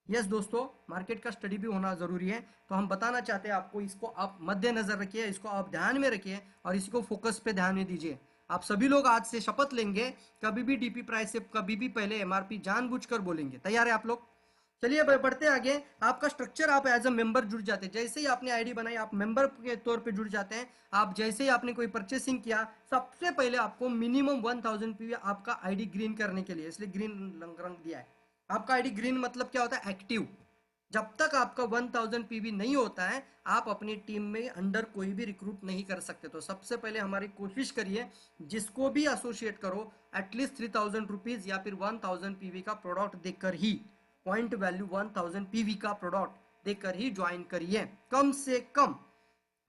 [SPEAKER 1] यस दोस्तों, मार्केट का स्टडी भी होना जरूरी है। तो हम बताना चाहते हैं आपको, इसको आप मद्देनजर रखिए, इसको आप ध्यान में रखिए और इसको फोकस पे ध्यान में दीजिए। आप सभी लोग आज से शपथ लेंगे, कभी भी डीपी प्राइस से कभी भी पहले एमआरपी जानबूझकर बोलेंगे। तैयार है आप लोग? चलिए बढ़ते आगे। आपका स्ट्रक्चर, आप एज अ मेंबर जुड़ जाते हैं। जैसे ही आपने आईडी बनाई, आप मेंबर के तौर पे जुड़ जाते हैं। आप जैसे ही आपने कोई परचेसिंग किया, सबसे पहले आपको मिनिमम 1000 पीवी आपका आईडी ग्रीन करने के लिए, इसलिए ग्रीन रंग दिया है। आपका आईडी ग्रीन मतलब क्या होता है? एक्टिव। जब तक आपका 1000 पीवी नहीं होता है, आप अपनी टीम में अंडर कोई भी रिक्रूट नहीं कर सकते। तो सबसे पहले हमारी कोशिश करिए, जिसको भी एसोसिएट करो, एटलीस्ट 3000 रुपीज या फिर 1000 पीवी का प्रोडक्ट देकर ही, पॉइंट वैल्यू 1000 पीवी का प्रोडक्ट देकर ही ज्वाइन करिए, कम से कम।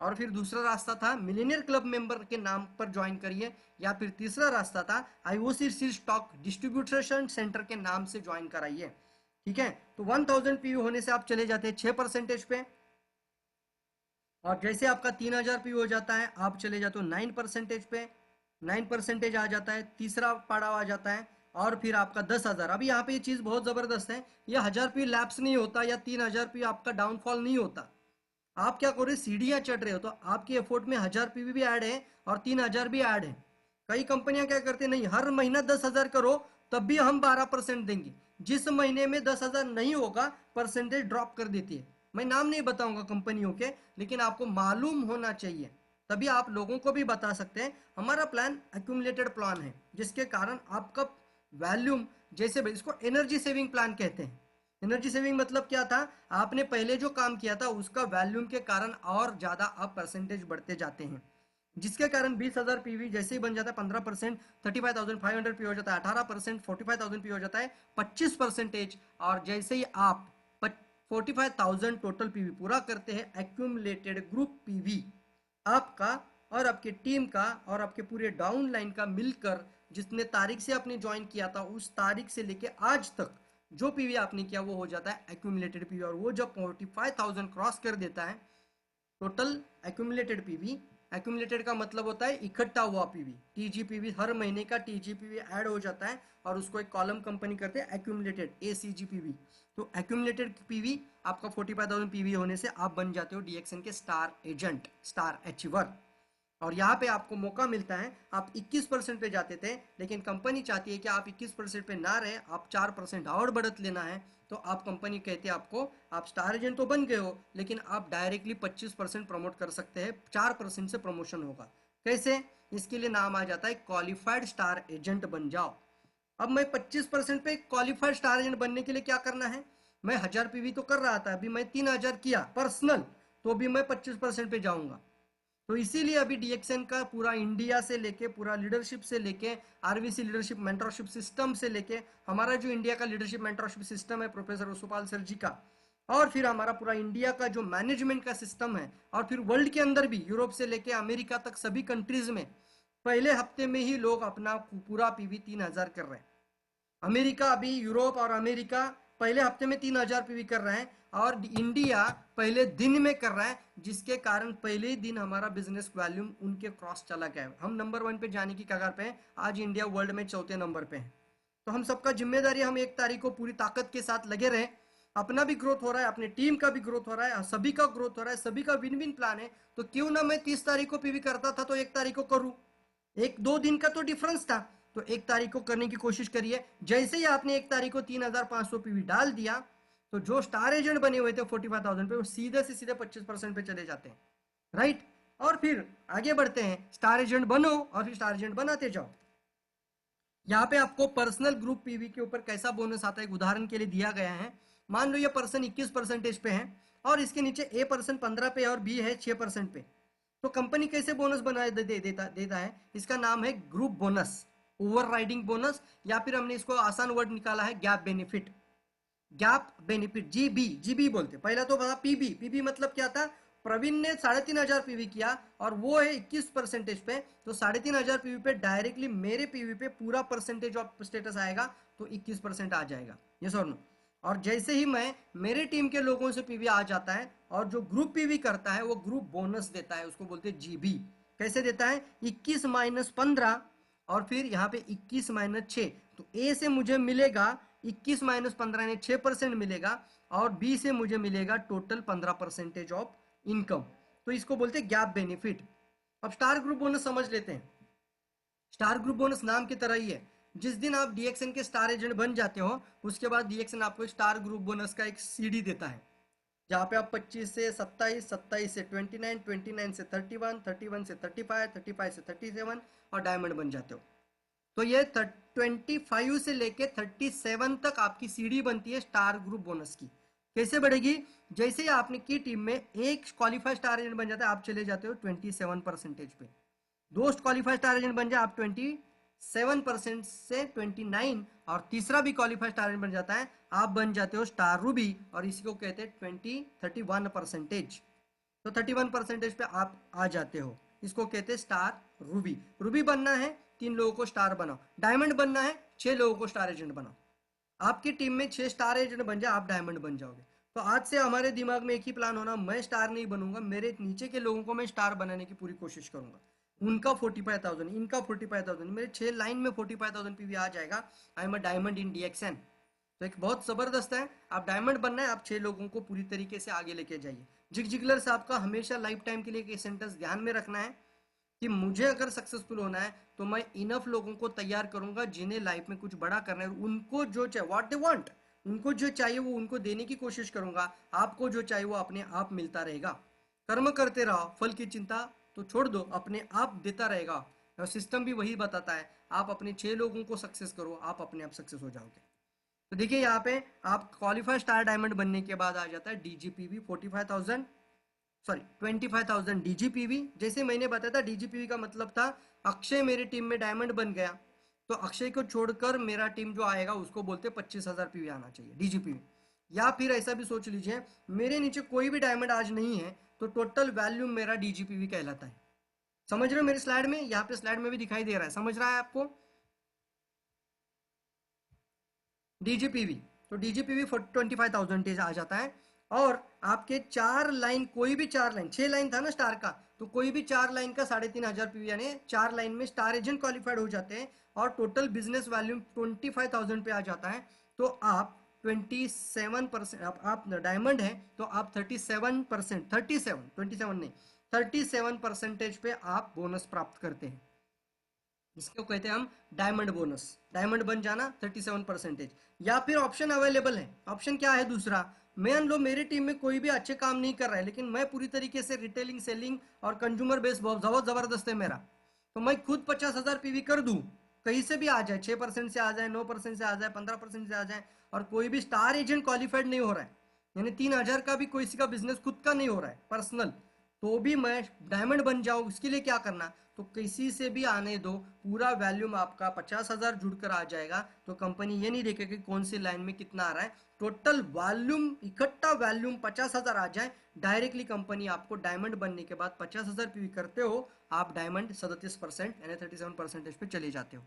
[SPEAKER 1] और फिर दूसरा रास्ता था मिलेनियर क्लब मेंबर के नाम पर ज्वाइन करिए, या फिर तीसरा रास्ता था आईओसी स्टॉक डिस्ट्रीब्यूशन सेंटर के नाम से ज्वाइन कराइए। ठीक है, तो 1000 पीवी होने से आप चले जाते हैं 6% पे, और जैसे आपका 3000 पीवी हो जाता है, आप चले जाते हो 9% पे। 9% आ जाता है, तीसरा पड़ाव आ जाता है। और फिर आपका 10,000। अभी यहाँ पे ये चीज बहुत जबरदस्त है, ये 1000 पी लैप्स नहीं होता या 3000 पी आपका डाउनफॉल नहीं होता। आप क्या करो, सीढ़ियां चढ़ रहे हो तो आपके एफोर्ट में 1000 पीवी भी ऐड है और 3000 भी ऐड है। कई कंपनियां क्या करते हैं, नहीं हर महीना 10,000 करो तब भी हम 12% देंगे। जिस महीने में 10,000 नहीं होगा, परसेंटेज ड्रॉप कर देती है। मैं नाम नहीं बताऊंगा कंपनियों के, लेकिन आपको मालूम होना चाहिए, तभी आप लोगों को भी बता सकते हैं। हमारा प्लान एक्यूमुलेटेड प्लान है, जिसके कारण आपका वैल्यूम, जैसे इसको एनर्जी सेविंग प्लान कहते हैं। एनर्जी सेविंग मतलब क्या था, आपने पहले जो काम किया था उसका वैल्यूम के कारण और ज्यादा आप परसेंटेज बढ़ते जाते हैं, जिसके कारण 20,000 पीवी जैसे ही बन जाता है 15%, 35,500 पी हो जाता है 18%, 45,000 पी हो जाता है 25%। और जैसे ही आप 45,000 टोटल पीवी पूरा करते हैं, एक्यूमुलेटेड ग्रुप पीवी आपका और आपकी टीम का और आपके पूरे डाउन लाइन का मिलकर, जितने तारीख से आपने ज्वाइन किया था उस तारीख से लेके आज तक जो पीवी आपने किया वो हो जाता है एक्यूमुलेटेड पीवी। और वो जब 45,000 क्रॉस कर देता है, टोटल एक्यूमुलेटेड पीवी, एक्यूमुलेटेड का मतलब होता है इकट्ठा हुआ पीवी, टीजीपीवी, हर महीने का टीजीपीवी ऐड हो जाता है और उसको एक कॉलम कंपनी करते हैं एक्यूमुलेटेड एसीजीपीवी। तो एक्यूमुलेटेड पीवी आपका 45,000 पीवी होने से आप बन जाते हो डीएक्सएन के स्टार एजेंट, स्टार अचीवर। और यहाँ पे आपको मौका मिलता है, आप 21% पे जाते थे, लेकिन कंपनी चाहती है कि आप 21% पे ना रहे, आप 4% और बढ़त लेना है। तो आप, कंपनी कहती है आपको, आप स्टार एजेंट तो बन गए हो, लेकिन आप डायरेक्टली 25% प्रमोट कर सकते हैं, 4% से प्रमोशन होगा। कैसे? इसके लिए नाम आ जाता है क्वालिफाइड स्टार एजेंट बन जाओ। अब मैं 25% पे क्वालिफाइड स्टार एजेंट बनने के लिए क्या करना है, मैं 1000 पीवी तो कर रहा था, अभी मैं 3000 किया पर्सनल, तो अभी मैं 25% पे जाऊंगा। तो इसीलिए अभी डीएक्सएन का पूरा इंडिया से लेके, पूरा लीडरशिप से लेके, आरवीसी लीडरशिप मेंटरशिप सिस्टम से लेके, हमारा जो इंडिया का लीडरशिप मेंटरशिप सिस्टम है प्रोफेसर वसुपाल सर जी का, और फिर हमारा पूरा इंडिया का जो मैनेजमेंट का सिस्टम है, और फिर वर्ल्ड के अंदर भी, यूरोप से लेके अमेरिका तक सभी कंट्रीज में पहले हफ्ते में ही लोग अपना पूरा पीवी 3000 कर रहे हैं। अमेरिका, अभी यूरोप और अमेरिका पहले हफ्ते में 3000 पीवी कर रहे हैं, और इंडिया पहले दिन में कर रहा है, जिसके कारण पहले ही दिन हमारा बिजनेस वॉल्यूम उनके क्रॉस चला गया है। हम नंबर 1 पे जाने की कगार पे हैं, आज इंडिया वर्ल्ड में चौथे नंबर पे है। तो हम सबका जिम्मेदारी, हम 1 तारीख को पूरी ताकत के साथ लगे रहे। अपना भी ग्रोथ हो रहा है, अपने टीम का भी ग्रोथ हो रहा है, सभी का ग्रोथ हो रहा है, सभी का विन विन प्लान है। तो क्यों ना मैं 30 तारीख को पीवी करता था तो 1 तारीख को करूं, 1-2 दिन का तो डिफरेंस था। तो 1 तारीख को करने की कोशिश करिए। जैसे ही आपने 1 तारीख को 3500 पीवी डाल दिया, तो जो स्टार एजेंट बने हुए थे 45,000 पे, वो सीधे से सीधे 25% पे चले जाते हैं, राइट। और फिर आगे बढ़ते हैं, स्टार एजेंट बनो और फिर स्टार एजेंट बनाते जाओ। यहाँ पे आपको पर्सनल ग्रुप पीवी के ऊपर कैसा बोनस आता है, एक उदाहरण के लिए दिया गया है। मान लो ये पर्सन 21% पे है और इसके नीचे ए पर्सन 15 पे और बी है 6% पे। तो कंपनी कैसे बोनस बना देता है, इसका नाम है group bonus, over riding bonus, या फिर हमने इसको आसान वर्ड निकाला है gap benefit. Gap benefit, GB, GB बोलते। पहला तो बता पीबी, पीबी मतलब क्या था, प्रवीण ने 3,500 पीवी किया और वो है 21% पे, तो 3,500 पीवी पे डायरेक्टली मेरे पीवी पे पूरा परसेंटेज ऑफ स्टेटस आएगा, तो 21% आ जाएगा, यस और नो। और जैसे ही मैं, मेरे टीम के लोगों से पीवी आ जाता है, और जो ग्रुप पीवी करता है वो ग्रुप बोनस देता है, उसको बोलते हैं जीबी। कैसे देता है, 21 माइनस 15 और फिर यहाँ पे 21 माइनस 6, तो ए से मुझे मिलेगा 21 माइनस 15 यानी 6% मिलेगा, और बी से मुझे मिलेगा टोटल 15% ऑफ इनकम। तो इसको बोलते हैं गैप बेनिफिट। अब स्टार ग्रुप बोनस समझ लेते हैं। स्टार ग्रुप बोनस नाम की तरह ही है। जिस दिन आप डीएक्सएन के स्टार एजेंट बन जाते हो, उसके बाद डीएक्सएन आपको स्टार ग्रुप बोनस का एक सीडी देता है, जहाँ पे आप 25 से 27, 27 से 29, 29 से 31, 31 से 35, 35 से 37 और डायमंड बन जाते हो। तो ये 25 से लेके 37 तक आपकी सीढ़ी बनती है स्टार ग्रुप बोनस की। कैसे बढ़ेगी? जैसे ही आपने की टीम में एक क्वालिफाइड स्टार एजेंट बन जाता है, आप चले जाते हो 27% पे। दो क्वालिफाइड स्टार एजेंट बन जाए आप 27% से 29, और तीसरा भी क्वालिफाइड स्टार एजेंट बन जाता है, आप बन जाते हो स्टार रूबी, और इसी को कहते हैं 31%। तो 31% पे आप आ जाते हो, इसको कहते हैं स्टार रूबी। रूबी बनना है 3 लोगों को स्टार बनाओ, डायमंड बनना है 6 लोगों को स्टार एजेंट बनाओ। आपकी टीम में 6 स्टार एजेंट बन जाए, आप डायमंड बन जाओगे। तो आज से हमारे दिमाग में एक ही प्लान होना, मैं स्टार नहीं बनूंगा, मेरे नीचे के लोगों को मैं स्टार बनाने की पूरी कोशिश करूंगा। उनका 45,000, इनका 45,000, मेरे 6 लाइन में 45,000 पीवी आ जाएगा। I am a diamond in DXN. तो एक बहुत जबरदस्त है। आप डायमंड बनना है, आप 6 लोगों को पूरी तरीके से आगे लेके जाइए। जिग जिगलर साहब का हमेशा लाइफ टाइम के लिए एक सेंटेंस ध्यान में रखना है कि मुझे अगर सक्सेसफुल होना है तो मैं इनफ लोगों को तैयार करूंगा जिन्हें लाइफ में कुछ बड़ा करना है, उनको जो चाहिए, व्हाट दे वांट, उनको जो चाहिए वो उनको देने की कोशिश करूंगा। आपको जो चाहिए वो अपने आप मिलता रहेगा। कर्म करते रहो, फल की चिंता तो छोड़ दो, अपने आप देता रहेगा। और सिस्टम भी वही बताता है, आप अपने 6 लोगों को सक्सेस करो, आप अपने आप सक्सेस हो जाओगे। तो देखिए यहाँ पे आप क्वालिफाई स्टार डायमंड बनने के बाद आ जाता है डीजीपीवी 45,000, सॉरी 25,000 डीजीपीवी। जैसे मैंने बताया था डीजीपीवी का मतलब था अक्षय मेरी टीम में डायमंड बन गया, तो अक्षय को छोड़कर मेरा टीम जो आएगा उसको बोलते 25,000 पीवी आना चाहिए डीजीपीवी। या फिर ऐसा भी सोच लीजिए मेरे नीचे कोई भी डायमंड आज नहीं है, तो टोटल वैल्यूम मेरा डीजीपीवी कहलाता है। समझ रहे हो मेरी स्लाइड में? यहाँ पे स्लाइड में भी दिखाई दे रहा है, समझ रहा है आपको? डीजीपीवी, तो डीजीपीवी 25,000 आ जाता है। और आपके 4 लाइन, कोई भी 4 लाइन, 6 लाइन था ना स्टार का, तो कोई भी 4 लाइन का 3,500 पीवी, यानी 4 लाइन में स्टार एजेंट क्वालिफाइड हो जाते हैं और टोटल बिजनेस वैल्यूम 25,000 पे आ जाता है। तो आप 27%, आप डायमंड है तो आप 37%, 37, 27 नहीं, 37% पे आप बोनस प्राप्त करते हैं। इसको कहते हैं हम डायमंड बोनस। डायमंड बन जाना 37%। या फिर ऑप्शन अवेलेबल है, ऑप्शन क्या है दूसरा? मान लो मेरी टीम में कोई भी अच्छे काम नहीं कर रहा है, लेकिन मैं पूरी तरीके से रिटेलिंग, सेलिंग और कंज्यूमर बेस बहुत जबरदस्त है मेरा, तो मैं खुद 50,000 पीवी कर दूं, कहीं से भी आ जाए, 6% से आ जाए, 9% से आ जाए, 15% से आ जाए, और कोई भी स्टार एजेंट क्वालिफाइड नहीं हो रहा है, यानी 3,000 का भी कोई का बिजनेस खुद का नहीं हो रहा है पर्सनल, तो भी मैं डायमंड बन जाऊं, उसके लिए क्या करना? तो किसी से भी आने दो, पूरा वैल्यूम आपका 50,000 जुड़कर आ जाएगा। तो कंपनी ये नहीं देखेगी कौन सी लाइन में कितना आ रहा है, टोटल वॉल्यूम, इकट्ठा वॉल्यूम 50,000 आ जाए, डायरेक्टली कंपनी आपको डायमंड बनने के बाद 50,000 पीवी करते हो, आप डायमंड 37% यानी 37% पे चले जाते हो।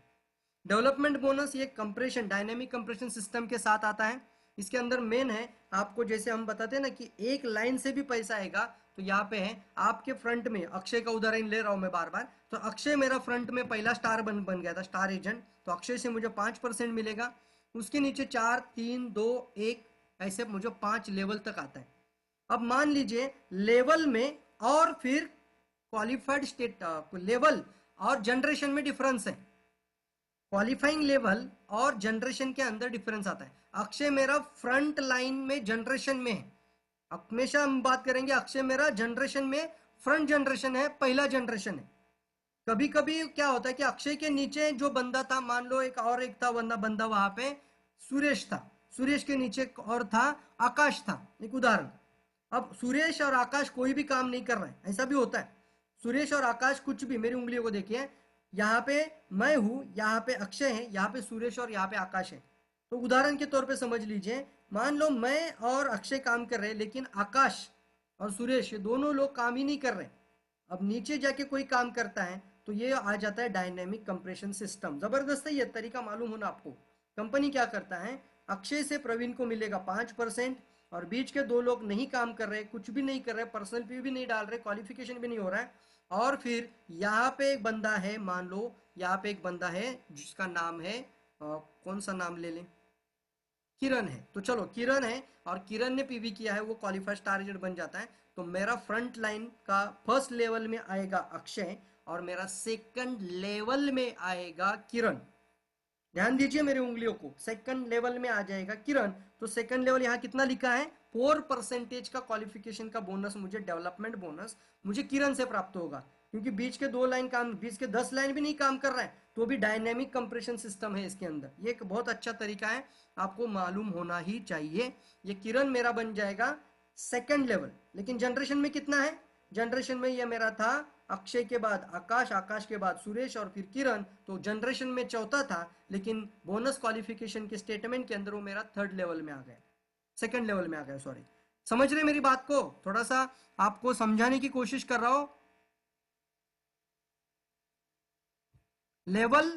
[SPEAKER 1] डेवलपमेंट बोनस ये कंप्रेशन, डायनेमिक कंप्रेशन सिस्टम के साथ आता है। इसके अंदर मेन है आपको, जैसे हम बताते हैं ना कि एक लाइन से भी पैसा आएगा, तो यहाँ पे है आपके फ्रंट में, अक्षय का उदाहरण ले रहा हूं मैं बार बार, तो अक्षय मेरा फ्रंट में पहला स्टार बन गया था, स्टार एजेंट, तो अक्षय से मुझे 5% मिलेगा। उसके नीचे 4, 3, 2, 1 ऐसे मुझे 5 लेवल तक आता है। अब मान लीजिए लेवल में और फिर क्वालिफाइड स्टेट लेवल और जनरेशन में डिफरेंस है, क्वालिफाइंग लेवल और जनरेशन के अंदर डिफरेंस आता है। अक्षय मेरा फ्रंट लाइन में जनरेशन में है, हमेशा हम बात करेंगे अक्षय मेरा जनरेशन में फ्रंट जनरेशन है, पहला जनरेशन है। कभी कभी क्या होता है कि अक्षय के नीचे जो बंदा था, मान लो एक था बंदा वहां पे सुरेश था, सुरेश के नीचे और था आकाश था, एक उदाहरण। अब सुरेश और आकाश कोई भी काम नहीं कर रहे हैं, ऐसा भी होता है। सुरेश और आकाश कुछ भी, मेरी उंगलियों को देखिए, यहाँ पे मैं हूं, यहाँ पे अक्षय है, यहाँ पे सुरेश और यहाँ पे आकाश है। तो उदाहरण के तौर पे समझ लीजिए, मान लो मैं और अक्षय काम कर रहे हैं, लेकिन आकाश और सुरेश ये दोनों लोग काम ही नहीं कर रहे। अब नीचे जाके कोई काम करता है तो ये आ जाता है डायनेमिक कंप्रेशन सिस्टम। जबरदस्त है ये तरीका, मालूम होना आपको। कंपनी क्या करता है, अक्षय से प्रवीण को मिलेगा 5%, और बीच के 2 लोग नहीं काम कर रहे, कुछ भी नहीं कर रहे, पर्सनल भी नहीं डाल रहे, क्वालिफिकेशन भी नहीं हो रहा है, और फिर यहाँ पे एक बंदा है, मान लो यहाँ पे एक बंदा है जिसका नाम है कौन सा नाम ले लें, किरण है, तो चलो किरण है, और किरण ने पीवी किया है, वो क्वालिफाइड स्टार एजेंट बन जाता है। तो मेरा फ्रंट लाइन का फर्स्ट लेवल में आएगा अक्षय, और मेरा सेकंड लेवल में आएगा किरण। ध्यान दीजिए मेरी उंगलियों को, सेकंड लेवल में आ जाएगा किरण। तो सेकंड लेवल यहाँ कितना लिखा है, 4% का क्वालिफिकेशन का बोनस, मुझे डेवलपमेंट बोनस मुझे किरण से प्राप्त होगा, क्योंकि बीच के 2 लाइन काम, बीच के 10 लाइन भी नहीं काम कर रहा है, तो भी डायनेमिक कंप्रेशन सिस्टम है इसके अंदर। ये एक बहुत अच्छा तरीका है, आपको मालूम होना ही चाहिए। ये किरण मेरा बन जाएगा सेकंड लेवल। लेकिन जनरेशन में कितना है, जनरेशन में ये मेरा था अक्षय के बाद आकाश, आकाश के बाद सुरेश और फिर किरण, तो जनरेशन में चौथा था, लेकिन बोनस क्वालिफिकेशन के स्टेटमेंट के अंदर वो मेरा थर्ड लेवल में आ गया, सेकंड लेवल में आ गया, सॉरी। समझ रहे मेरी बात को, थोड़ा सा आपको समझाने की कोशिश कर रहा हूं। लेवल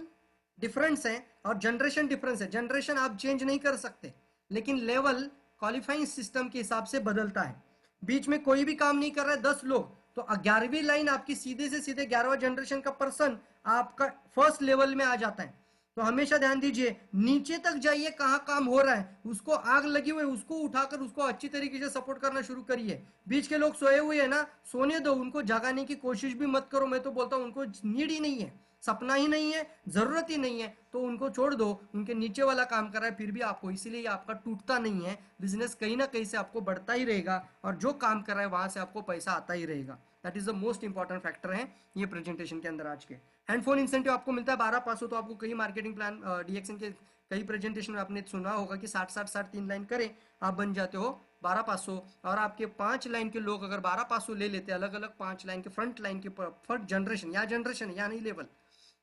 [SPEAKER 1] डिफरेंस है और जनरेशन डिफरेंस है। जनरेशन आप चेंज नहीं कर सकते, लेकिन लेवल क्वालिफाइंग सिस्टम के हिसाब से बदलता है। बीच में कोई भी काम नहीं कर रहा है 10 लोग, तो 11वीं लाइन आपकी सीधे से सीधे 11वां जनरेशन का पर्सन आपका फर्स्ट लेवल में आ जाता है। तो हमेशा ध्यान दीजिए, नीचे तक जाइए, कहाँ काम हो रहा है, उसको आग लगी हुई है उसको उठाकर उसको अच्छी तरीके से सपोर्ट करना शुरू करिए। बीच के लोग सोए हुए हैं ना, सोने दो, उनको जगाने की कोशिश भी मत करो। मैं तो बोलता हूँ उनको नीड ही नहीं है, सपना ही नहीं है, जरूरत ही नहीं है, तो उनको छोड़ दो। उनके नीचे वाला काम कर रहा है फिर भी आपको, इसीलिए आपका टूटता नहीं है। बिजनेस कहीं ना कहीं से आपको बढ़ता ही रहेगा, और जो काम कर रहा है वहां से आपको पैसा आता ही रहेगा। That is the most important factor है ये प्रेजेंटेशन के अंदर आज के। हैंडफोन इंसेंटिव आपको मिलता है 12,500। तो आपको कई मार्केटिंग प्लान डीएक्सन के कई प्रेजेंटेशन में आपने सुना होगा कि 60-60-60 3 लाइन करें, आप बन जाते हो 12,500। और आपके 5 लाइन के लोग अगर 12,500 ले लेते हैं, अलग अलग 5 लाइन के फ्रंट लाइन के फर्स्ट जनरेशन, या जनरेशन या नहीं लेवल,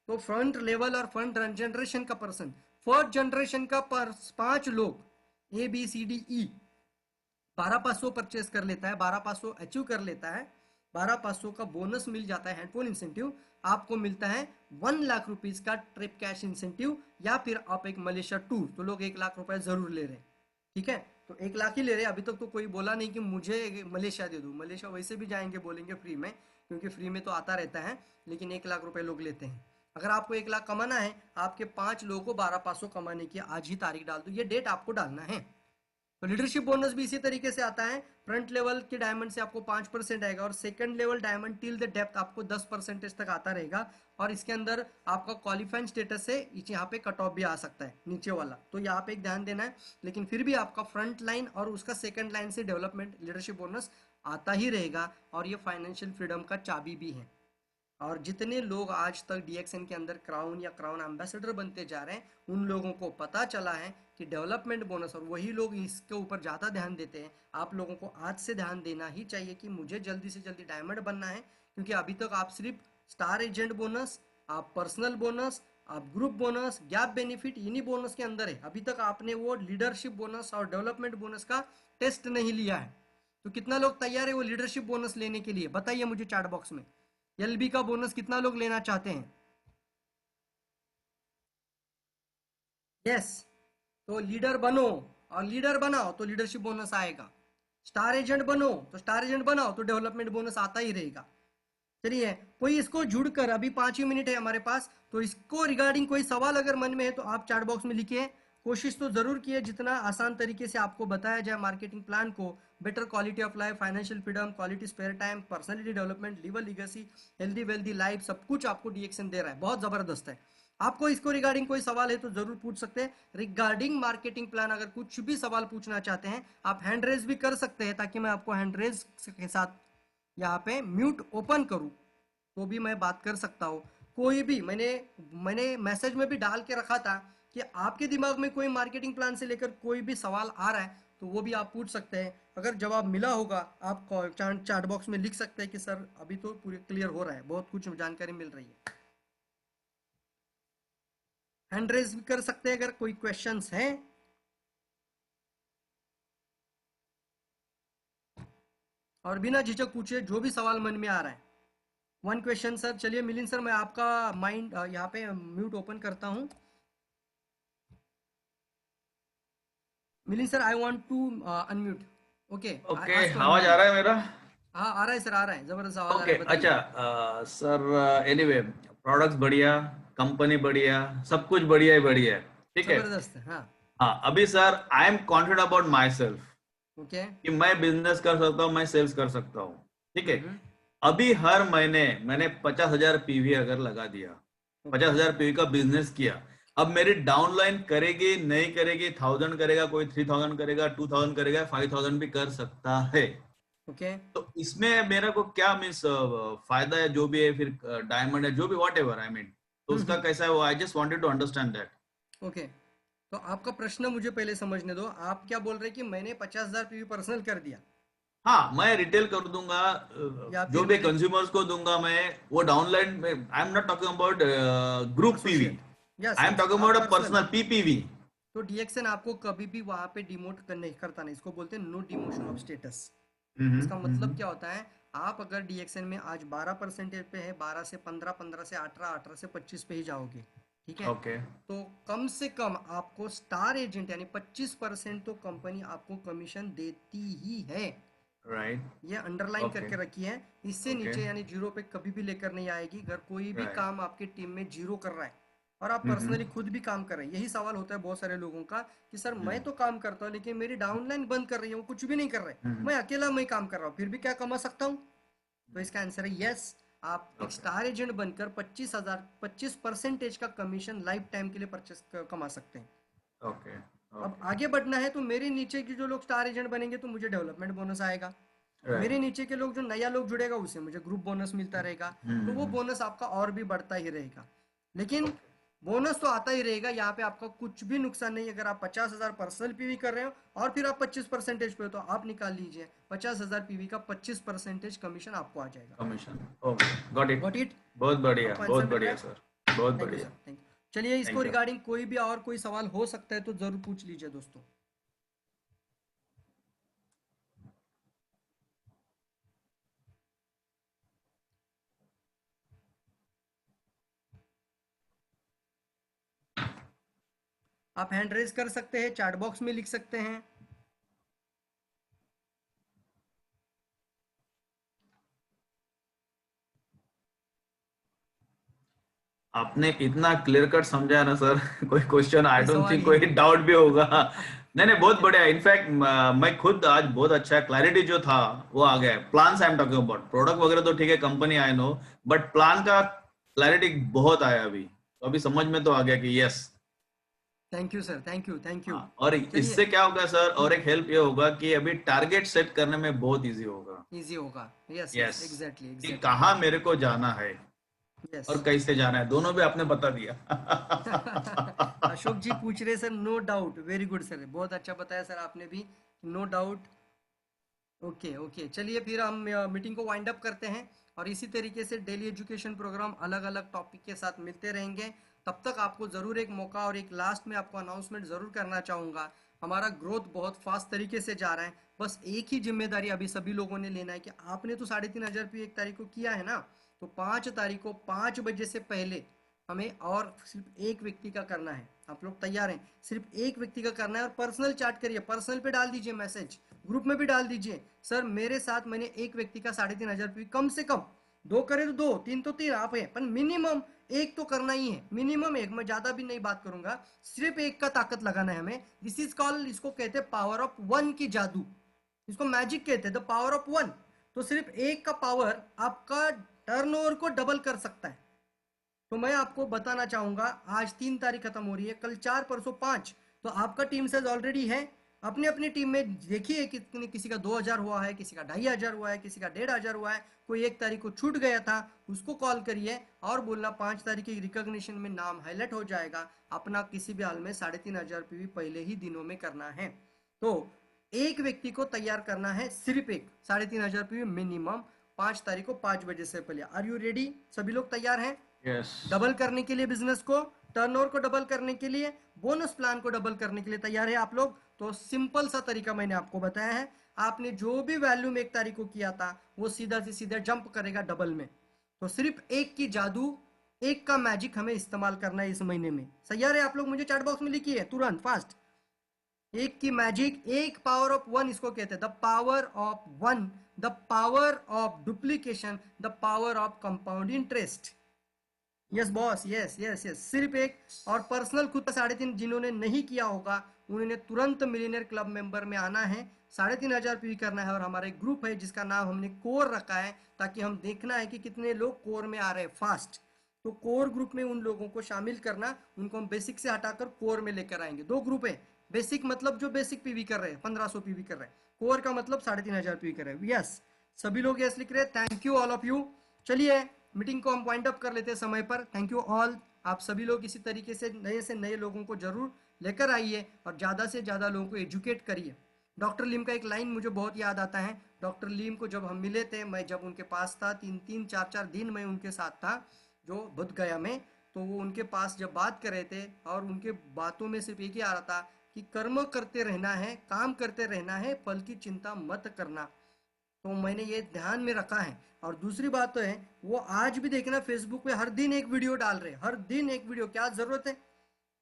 [SPEAKER 1] तो फ्रंट लेवल और फ्रंट जनरेशन का पर्सन, फर्स्ट जनरेशन का 5 लोग ABCDE 12,500 परचेस कर लेता है, 12,500 अचीव कर लेता है, 12,500 का बोनस मिल जाता है हैंडफोन इंसेंटिव। आपको मिलता है 1 लाख रुपीज का ट्रिप कैश इंसेंटिव, या फिर आप एक मलेशिया टूर, तो लोग 1 लाख रुपए जरूर ले रहे हैं, ठीक है। तो 1 लाख ही ले रहे हैं। अभी तक तो कोई बोला नहीं कि मुझे मलेशिया दे दो। मलेशिया वैसे भी जाएंगे, बोलेंगे फ्री में, क्योंकि फ्री में तो आता रहता है, लेकिन 1 लाख रुपए लोग लेते हैं। अगर आपको 1 लाख कमाना है, आपके 5 लोगों को 12,500 कमाने की आज ही तारीख डाल दो, ये डेट आपको डालना है। तो लीडरशिप बोनस भी इसी तरीके से आता है। फ्रंट लेवल के डायमंड से आपको 5% आएगा, और second level diamond till the depth आपको 10% तक आता रहेगा। और इसके अंदर आपका क्वालिफाइंग स्टेटस से यहाँ पे कट ऑफ भी आ सकता है नीचे वाला, तो यहाँ पे एक ध्यान देना है। लेकिन फिर भी आपका फ्रंट लाइन और उसका सेकंड लाइन से डेवलपमेंट लीडरशिप बोनस आता ही रहेगा, और ये फाइनेंशियल फ्रीडम का चाबी भी है। और जितने लोग आज तक डीएक्सएन के अंदर क्राउन या क्राउन एम्बेसडर बनते जा रहे हैं, उन लोगों को पता चला है कि डेवलपमेंट बोनस, और वही लोग इसके ऊपर ज़्यादा ध्यान देते हैं। आप लोगों को आज से ध्यान देना ही चाहिए कि मुझे जल्दी से जल्दी डायमंड बनना है, क्योंकि अभी तक आप सिर्फ स्टार एजेंट बोनस, आप पर्सनल बोनस, आप ग्रुप बोनस, गैप बेनिफिट, इन्हीं बोनस के अंदर है। अभी तक आपने वो लीडरशिप बोनस और डेवलपमेंट बोनस का टेस्ट नहीं लिया है। तो कितना लोग तैयार है वो लीडरशिप बोनस लेने के लिए, बताइए मुझे चैट बॉक्स में। एलबी का बोनस कितना लोग लेना चाहते हैं? यस। तो लीडर बनो, और लीडर बनाओ तो लीडरशिप बोनस आएगा। स्टार एजेंट बनो तो स्टार एजेंट बनाओ तो डेवलपमेंट बोनस आता ही रहेगा। चलिए, कोई इसको जुड़कर, अभी 5 ही मिनट है हमारे पास, तो इसको रिगार्डिंग कोई सवाल अगर मन में है तो आप चैट बॉक्स में लिखिए। कोशिश तो जरूर किए जितना आसान तरीके से आपको बताया जाए मार्केटिंग प्लान को। Better quality of life, financial freedom, quality spare time, personality development, lever legacy, healthy wealthy life, सब कुछ आपको डीएक्सएन दे रहा है, बहुत जबरदस्त है। आपको इसको रिगार्डिंग कोई सवाल है तो जरूर पूछ सकते हैं। रिगार्डिंग मार्केटिंग प्लान अगर कुछ भी सवाल पूछना चाहते हैं, आप हैंड रेज भी कर सकते हैं, ताकि मैं आपको हैंड रेज के साथ यहाँ पे म्यूट ओपन करूँ तो भी मैं बात कर सकता हूँ। कोई भी मैंने मैसेज में भी डाल के रखा था कि आपके दिमाग में कोई मार्केटिंग प्लान से लेकर कोई भी सवाल आ रहा है तो वो भी आप पूछ सकते हैं। अगर जवाब मिला होगा आप चैट बॉक्स में लिख सकते हैं कि सर अभी तो पूरे क्लियर हो रहा है, बहुत कुछ जानकारी मिल रही है। हैंड रेज भी कर सकते हैं अगर कोई क्वेश्चंस हैं। और बिना झिझक पूछे जो भी सवाल मन में आ रहा है। One question sir. चलिए मिलिंद सर, मैं आपका माइंड यहाँ पे म्यूट ओपन करता हूँ। Milind sir, I want to unmute. Okay,
[SPEAKER 2] okay,
[SPEAKER 1] आज तो
[SPEAKER 2] आवाज आ रहा है मेरा?
[SPEAKER 1] हाँ आ रहा है सर, आ रहा है, जबरदस्त आवाज आ
[SPEAKER 2] ओके,
[SPEAKER 1] रहा है, बताइए।
[SPEAKER 2] अच्छा सर, एनीवे प्रोडक्ट्स बढ़िया, कंपनी बढ़िया, सब कुछ बढ़िया ही बढ़िया है, ठीक है।
[SPEAKER 1] जबरदस्त है, हाँ।
[SPEAKER 2] हाँ, अभी sir I am confident about my self
[SPEAKER 1] okay.
[SPEAKER 2] कि मैं बिजनेस कर सकता हूँ, मैं सेल्स कर सकता हूँ, ठीक है। अभी हर महीने मैंने 50,000 पीवी अगर लगा दिया, 50,000 पीवी का बिजनेस किया, अब मेरी डाउनलाइन करेगी नहीं करेगी, 1000 करेगा, कोई 3000 करेगा, 2000 करेगा, 5000 भी कर सकता है।
[SPEAKER 1] ओके।
[SPEAKER 2] तो इसमें मेरा को क्या मीन्स फायदा है, जो भी है, फिर डायमंड है, जो भी व्हाट एवर आई मीन, तो उसका
[SPEAKER 1] हम्म।
[SPEAKER 2] कैसा है वो, I just wanted to understand that.
[SPEAKER 1] Okay, तो आपका प्रश्न मुझे पहले समझने दो। आप क्या बोल रहे हैं कि मैंने 50,000 पीवी पर्सनल कर दिया,
[SPEAKER 2] हाँ, मैं रिटेल कर दूंगा,
[SPEAKER 1] या
[SPEAKER 2] जो
[SPEAKER 1] फिर
[SPEAKER 2] भी
[SPEAKER 1] मैंने
[SPEAKER 2] कंज्यूमर्स को दूंगा मैं, वो डाउनलाइन में, I am not talking about group PV,
[SPEAKER 1] associate? Yes
[SPEAKER 2] I am
[SPEAKER 1] yes,
[SPEAKER 2] talking
[SPEAKER 1] आप
[SPEAKER 2] about a
[SPEAKER 1] personal.
[SPEAKER 2] Personal PPV.
[SPEAKER 1] तो डीएक्सएन आपको कभी भी वहां पे डिमोट नहीं करता, नहीं, इसको बोलते हैं नो डिमोशन ऑफ स्टेटस। इसका मतलब क्या होता है, आप अगर डीएक्सएन में आज 12% पे है, 12 से 15, 15 से 18, 18 से 25 पे ही जाओगे, ठीक है?
[SPEAKER 2] ओके।
[SPEAKER 1] तो कम से कम आपको स्टार एजेंट यानी 25% तो कंपनी आपको कमीशन देती ही है।
[SPEAKER 2] राइट।
[SPEAKER 1] ये अंडरलाइन
[SPEAKER 2] ओके।
[SPEAKER 1] करके रखी है। इससे
[SPEAKER 2] ओके।
[SPEAKER 1] नीचे यानी जीरो पे कभी भी लेकर नहीं आएगी। अगर कोई भी
[SPEAKER 2] राइट।
[SPEAKER 1] काम आपकी टीम में जीरो कर रहा है और आप पर्सनली खुद भी काम कर रहे हैं, यही सवाल होता है बहुत सारे लोगों का कि सर मैं तो काम करता हूँ लेकिन मेरी डाउनलाइन बंद कर रही है, वो कुछ भी नहीं कर रहे, मैं अकेला मैं काम कर रहा हूँ, फिर भी क्या कमा सकता हूँ? तो इसका आंसर है यस। आप एक
[SPEAKER 2] ओके।
[SPEAKER 1] स्टार एजेंट बनकर 25% का कमीशन लाइफ टाइम के लिए परचेस कमा सकते हैं।
[SPEAKER 2] ओके।
[SPEAKER 1] अब
[SPEAKER 2] ओके।
[SPEAKER 1] आगे बढ़ना है तो मेरे नीचे की जो लोग स्टार एजेंट बनेंगे तो मुझे डेवलपमेंट बोनस आएगा। मेरे
[SPEAKER 2] राइट।
[SPEAKER 1] नीचे के लोग जो नया लोग जुड़ेगा उसे मुझे ग्रुप बोनस मिलता रहेगा। तो वो बोनस आपका और भी बढ़ता ही रहेगा। लेकिन
[SPEAKER 2] ओके।
[SPEAKER 1] बोनस तो आता ही रहेगा, यहाँ पे आपका कुछ भी नुकसान नहीं। अगर आप 50,000 पर्सनल पीवी कर रहे हो और फिर आप 25% पे हो तो आप निकाल लीजिए 50,000 पीवी का 25% कमीशन आपको आ जाएगा।
[SPEAKER 2] Commission. Okay, got it.
[SPEAKER 1] Got it?
[SPEAKER 2] बहुत
[SPEAKER 1] आपको आंसर मिल रहा
[SPEAKER 2] बढ़िया
[SPEAKER 1] है?
[SPEAKER 2] सर, बहुत
[SPEAKER 1] थैंक यू सर,
[SPEAKER 2] बढ़िया।
[SPEAKER 1] Thank you. चलिए, इसको
[SPEAKER 2] थैंक यू।
[SPEAKER 1] रिगार्डिंग कोई भी और कोई सवाल हो सकता है तो जरूर पूछ लीजिए दोस्तों। आप हैंड रेज कर सकते हैं, चैट बॉक्स में लिख सकते हैं।
[SPEAKER 2] आपने इतना क्लियर कट समझा ना सर, कोई क्वेश्चन आई
[SPEAKER 1] कोई
[SPEAKER 2] डोंट
[SPEAKER 1] सवाल
[SPEAKER 2] थिंक
[SPEAKER 1] ही
[SPEAKER 2] कोई
[SPEAKER 1] नहीं।
[SPEAKER 2] डाउट भी होगा। नहीं नहीं, बहुत
[SPEAKER 1] ओके।
[SPEAKER 2] बढ़िया। इनफैक्ट मैं खुद आज बहुत अच्छा, क्लैरिटी जो था वो आ गया। Plans I am talking about, product वगैरह तो ठीक है, company I know, but plan का क्लैरिटी बहुत आया अभी, तो अभी समझ में तो आ गया कि yes.
[SPEAKER 1] Thank you sir, thank you, thank you.
[SPEAKER 2] हाँ, और
[SPEAKER 1] चलिए।
[SPEAKER 2] इससे क्या होगा सर, और एक हेल्प ये होगा कि अभी टारगेट सेट करने में बहुत इजी होगा।
[SPEAKER 1] इजी होगा। यस यस,
[SPEAKER 2] यस,
[SPEAKER 1] एग्जैक्टली
[SPEAKER 2] कि
[SPEAKER 1] एग्जैक्टली।
[SPEAKER 2] कहाँ मेरे को जाना है
[SPEAKER 1] यस।
[SPEAKER 2] और कैसे जाना है, दोनों भी आपने बता दिया।
[SPEAKER 1] अशोक जी पूछ रहे sir, no doubt, very good sir, बहुत अच्छा बताया सर आपने भी, नो डाउट। ओके ओके, चलिए फिर हम मीटिंग को वाइंड अप करते हैं और इसी तरीके से डेली एजुकेशन प्रोग्राम अलग अलग टॉपिक के साथ मिलते रहेंगे। तब तक आपको ज़रूर एक मौका और एक लास्ट में आपको अनाउंसमेंट ज़रूर करना चाहूँगा। हमारा ग्रोथ बहुत फास्ट तरीके से जा रहा है। बस एक ही जिम्मेदारी अभी सभी लोगों ने लेना है कि आपने तो 3,500 रुपये 1 तारीख को किया है ना, तो 5 तारीख को 5 बजे से पहले हमें और सिर्फ एक व्यक्ति का करना है। आप लोग तैयार हैं? सिर्फ एक व्यक्ति का करना है और पर्सनल चैट करिए, पर्सनल पे डाल दीजिए मैसेज, ग्रुप में भी डाल दीजिए, सर मेरे साथ मैंने एक व्यक्ति का 3,500 रुपये, कम से कम दो करे तो दो, तीन तो तीन, आप है पर मिनिमम एक तो करना ही है, मिनिमम एक। मैं ज्यादा भी नहीं बात करूंगा, सिर्फ एक का ताकत लगाना है हमें। दिस इज कॉल, इसको कहते हैं पावर ऑफ वन की जादू, इसको मैजिक कहते हैं, द पावर ऑफ वन। तो सिर्फ एक का पावर आपका टर्नओवर को डबल कर सकता है। तो मैं आपको बताना चाहूंगा, आज 3 तारीख खत्म हो रही है, कल 4, परसों 5, तो आपका टीम साइज ऑलरेडी है। अपनी अपनी टीम में देखिए कितने, किसी का 2,000 हुआ है, किसी का 2,500 हुआ है, किसी का 1,500 हुआ है, कोई 1 तारीख को छूट गया था, उसको कॉल करिए और बोलना 5 तारीख की रिकॉग्निशन में नाम हाईलाइट हो जाएगा। अपना किसी भी हाल में 3,500 रुपये भी पहले ही दिनों में करना है। तो एक व्यक्ति को तैयार करना है, सिर्फ एक, 3,500 रुपये मिनिमम, 5 तारीख को 5 बजे से पहले। Are you ready? सभी लोग तैयार हैं?
[SPEAKER 2] यस।
[SPEAKER 1] डबल करने के लिए बिजनेस को, टर्नओवर को डबल करने के लिए, बोनस प्लान को डबल करने के लिए तैयार है आप लोग? तो सिंपल सा तरीका मैंने आपको बताया है। आपने जो भी वैल्यू में 1 तारीख को किया था वो सीधा से सीधा जंप करेगा डबल में। तो सिर्फ एक की जादू, एक का मैजिक हमें इस्तेमाल करना है इस महीने में। तैयार है आप लोग? मुझे चैट बॉक्स में लिखिए तुरंत, फास्ट। एक की मैजिक, एक पावर ऑफ वन इसको कहते हैं, the power of one, the power of duplication, the power of compound interest. Yes boss, yes yes yes. सिर्फ एक और पर्सनल खुद का 3.5 जिन्होंने नहीं किया होगा उन्होंने तुरंत मिलियनेयर क्लब मेंबर में आना है, 3,500 पीवी करना है। और हमारा एक ग्रुप है जिसका नाम हमने कोर रखा है, ताकि हम देखना है कि कितने लोग कोर में आ रहे हैं फास्ट। तो कोर ग्रुप में उन लोगों को शामिल करना, उनको हम बेसिक से हटाकर कोर में लेकर आएंगे। 2 ग्रुप है, बेसिक मतलब जो बेसिक पीवी कर रहे हैं 1500 पीवी कर रहे हैं, कोर का मतलब 3,500 पीवी कर रहे हैं। यस, सभी लोग यस लिख रहे हैं। Thank you all of you. चलिए मीटिंग को हम पॉइंट अप कर लेते हैं समय पर। Thank you all. आप सभी लोग इसी तरीके से नए लोगों को जरूर लेकर आइए और ज़्यादा से ज़्यादा लोगों को एजुकेट करिए। डॉक्टर लीम का एक लाइन मुझे बहुत याद आता है। डॉक्टर लीम को जब हम मिले थे, मैं जब उनके पास था, 3-4 दिन मैं उनके साथ था जो बुद्ध गया में, तो वो उनके पास जब बात कर रहे थे और उनके बातों में सिर्फ एक ही आ रहा था कि कर्म करते रहना है, काम करते रहना है, फल की चिंता मत करना। तो मैंने ये ध्यान में रखा है। और दूसरी बात तो है, वो आज भी देखना फेसबुक पे हर दिन एक वीडियो डाल रहे हैं, हर दिन एक वीडियो, क्या जरूरत है,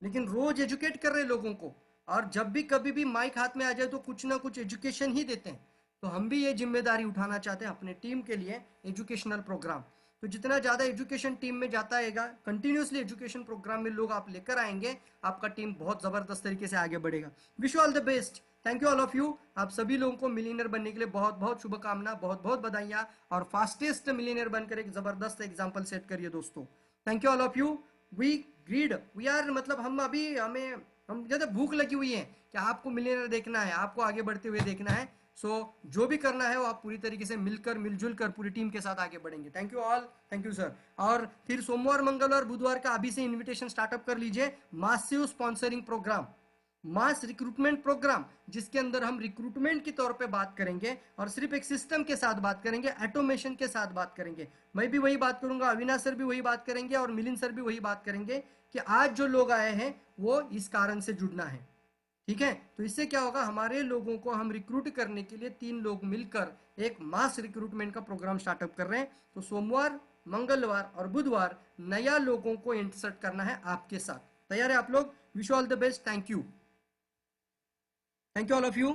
[SPEAKER 1] लेकिन रोज एजुकेट कर रहे हैं लोगों को। और जब भी कभी भी माइक हाथ में आ जाए तो कुछ ना कुछ एजुकेशन ही देते हैं। तो हम भी ये जिम्मेदारी उठाना चाहते हैं अपने टीम के लिए, एजुकेशनल प्रोग्राम। तो जितना ज़्यादा एजुकेशन टीम में जाता है, कंटिन्यूसली एजुकेशन प्रोग्राम में लोग आप लेकर आएंगे, आपका टीम बहुत ज़बरदस्त तरीके से आगे बढ़ेगा। Wish you all the best. Thank you all of you. आप सभी लोगों को मिलियनर बनने के लिए बहुत बहुत शुभकामना, बहुत बहुत बधाइयाँ। और फास्टेस्ट मिलियनर बनकर एक ज़बरदस्त एग्जाम्पल सेट करिए दोस्तों। Thank you all of you. We greed, we are, मतलब हम अभी हम ज़्यादा भूख लगी हुई है कि आपको मिलियनर देखना है, आपको आगे बढ़ते हुए देखना है। सो जो भी करना है वो आप पूरी तरीके से मिलकर मिलजुल कर पूरी टीम के साथ आगे बढ़ेंगे। Thank you all, thank you sir. और फिर सोमवार, मंगलवार, बुधवार का अभी से इनविटेशन स्टार्टअप कर लीजिए। मासिव स्पॉन्सरिंग प्रोग्राम, मास रिक्रूटमेंट प्रोग्राम, जिसके अंदर हम रिक्रूटमेंट के तौर पे बात करेंगे और सिर्फ एक सिस्टम के साथ बात करेंगे, ऑटोमेशन के साथ बात करेंगे। मैं भी वही बात करूंगा, अविनाश सर भी वही बात करेंगे और मिलिंद सर भी वही बात करेंगे कि आज जो लोग आए हैं वो इस कारण से जुड़ना है। ठीक है, तो इससे क्या होगा, हमारे लोगों को हम रिक्रूट करने के लिए 3 लोग मिलकर एक मास रिक्रूटमेंट का प्रोग्राम स्टार्टअप कर रहे हैं। तो सोमवार, मंगलवार और बुधवार नया लोगों को इंटरसेप्ट करना है आपके साथ। तैयार है आप लोग? Wish all the best. Thank you, thank you all of you.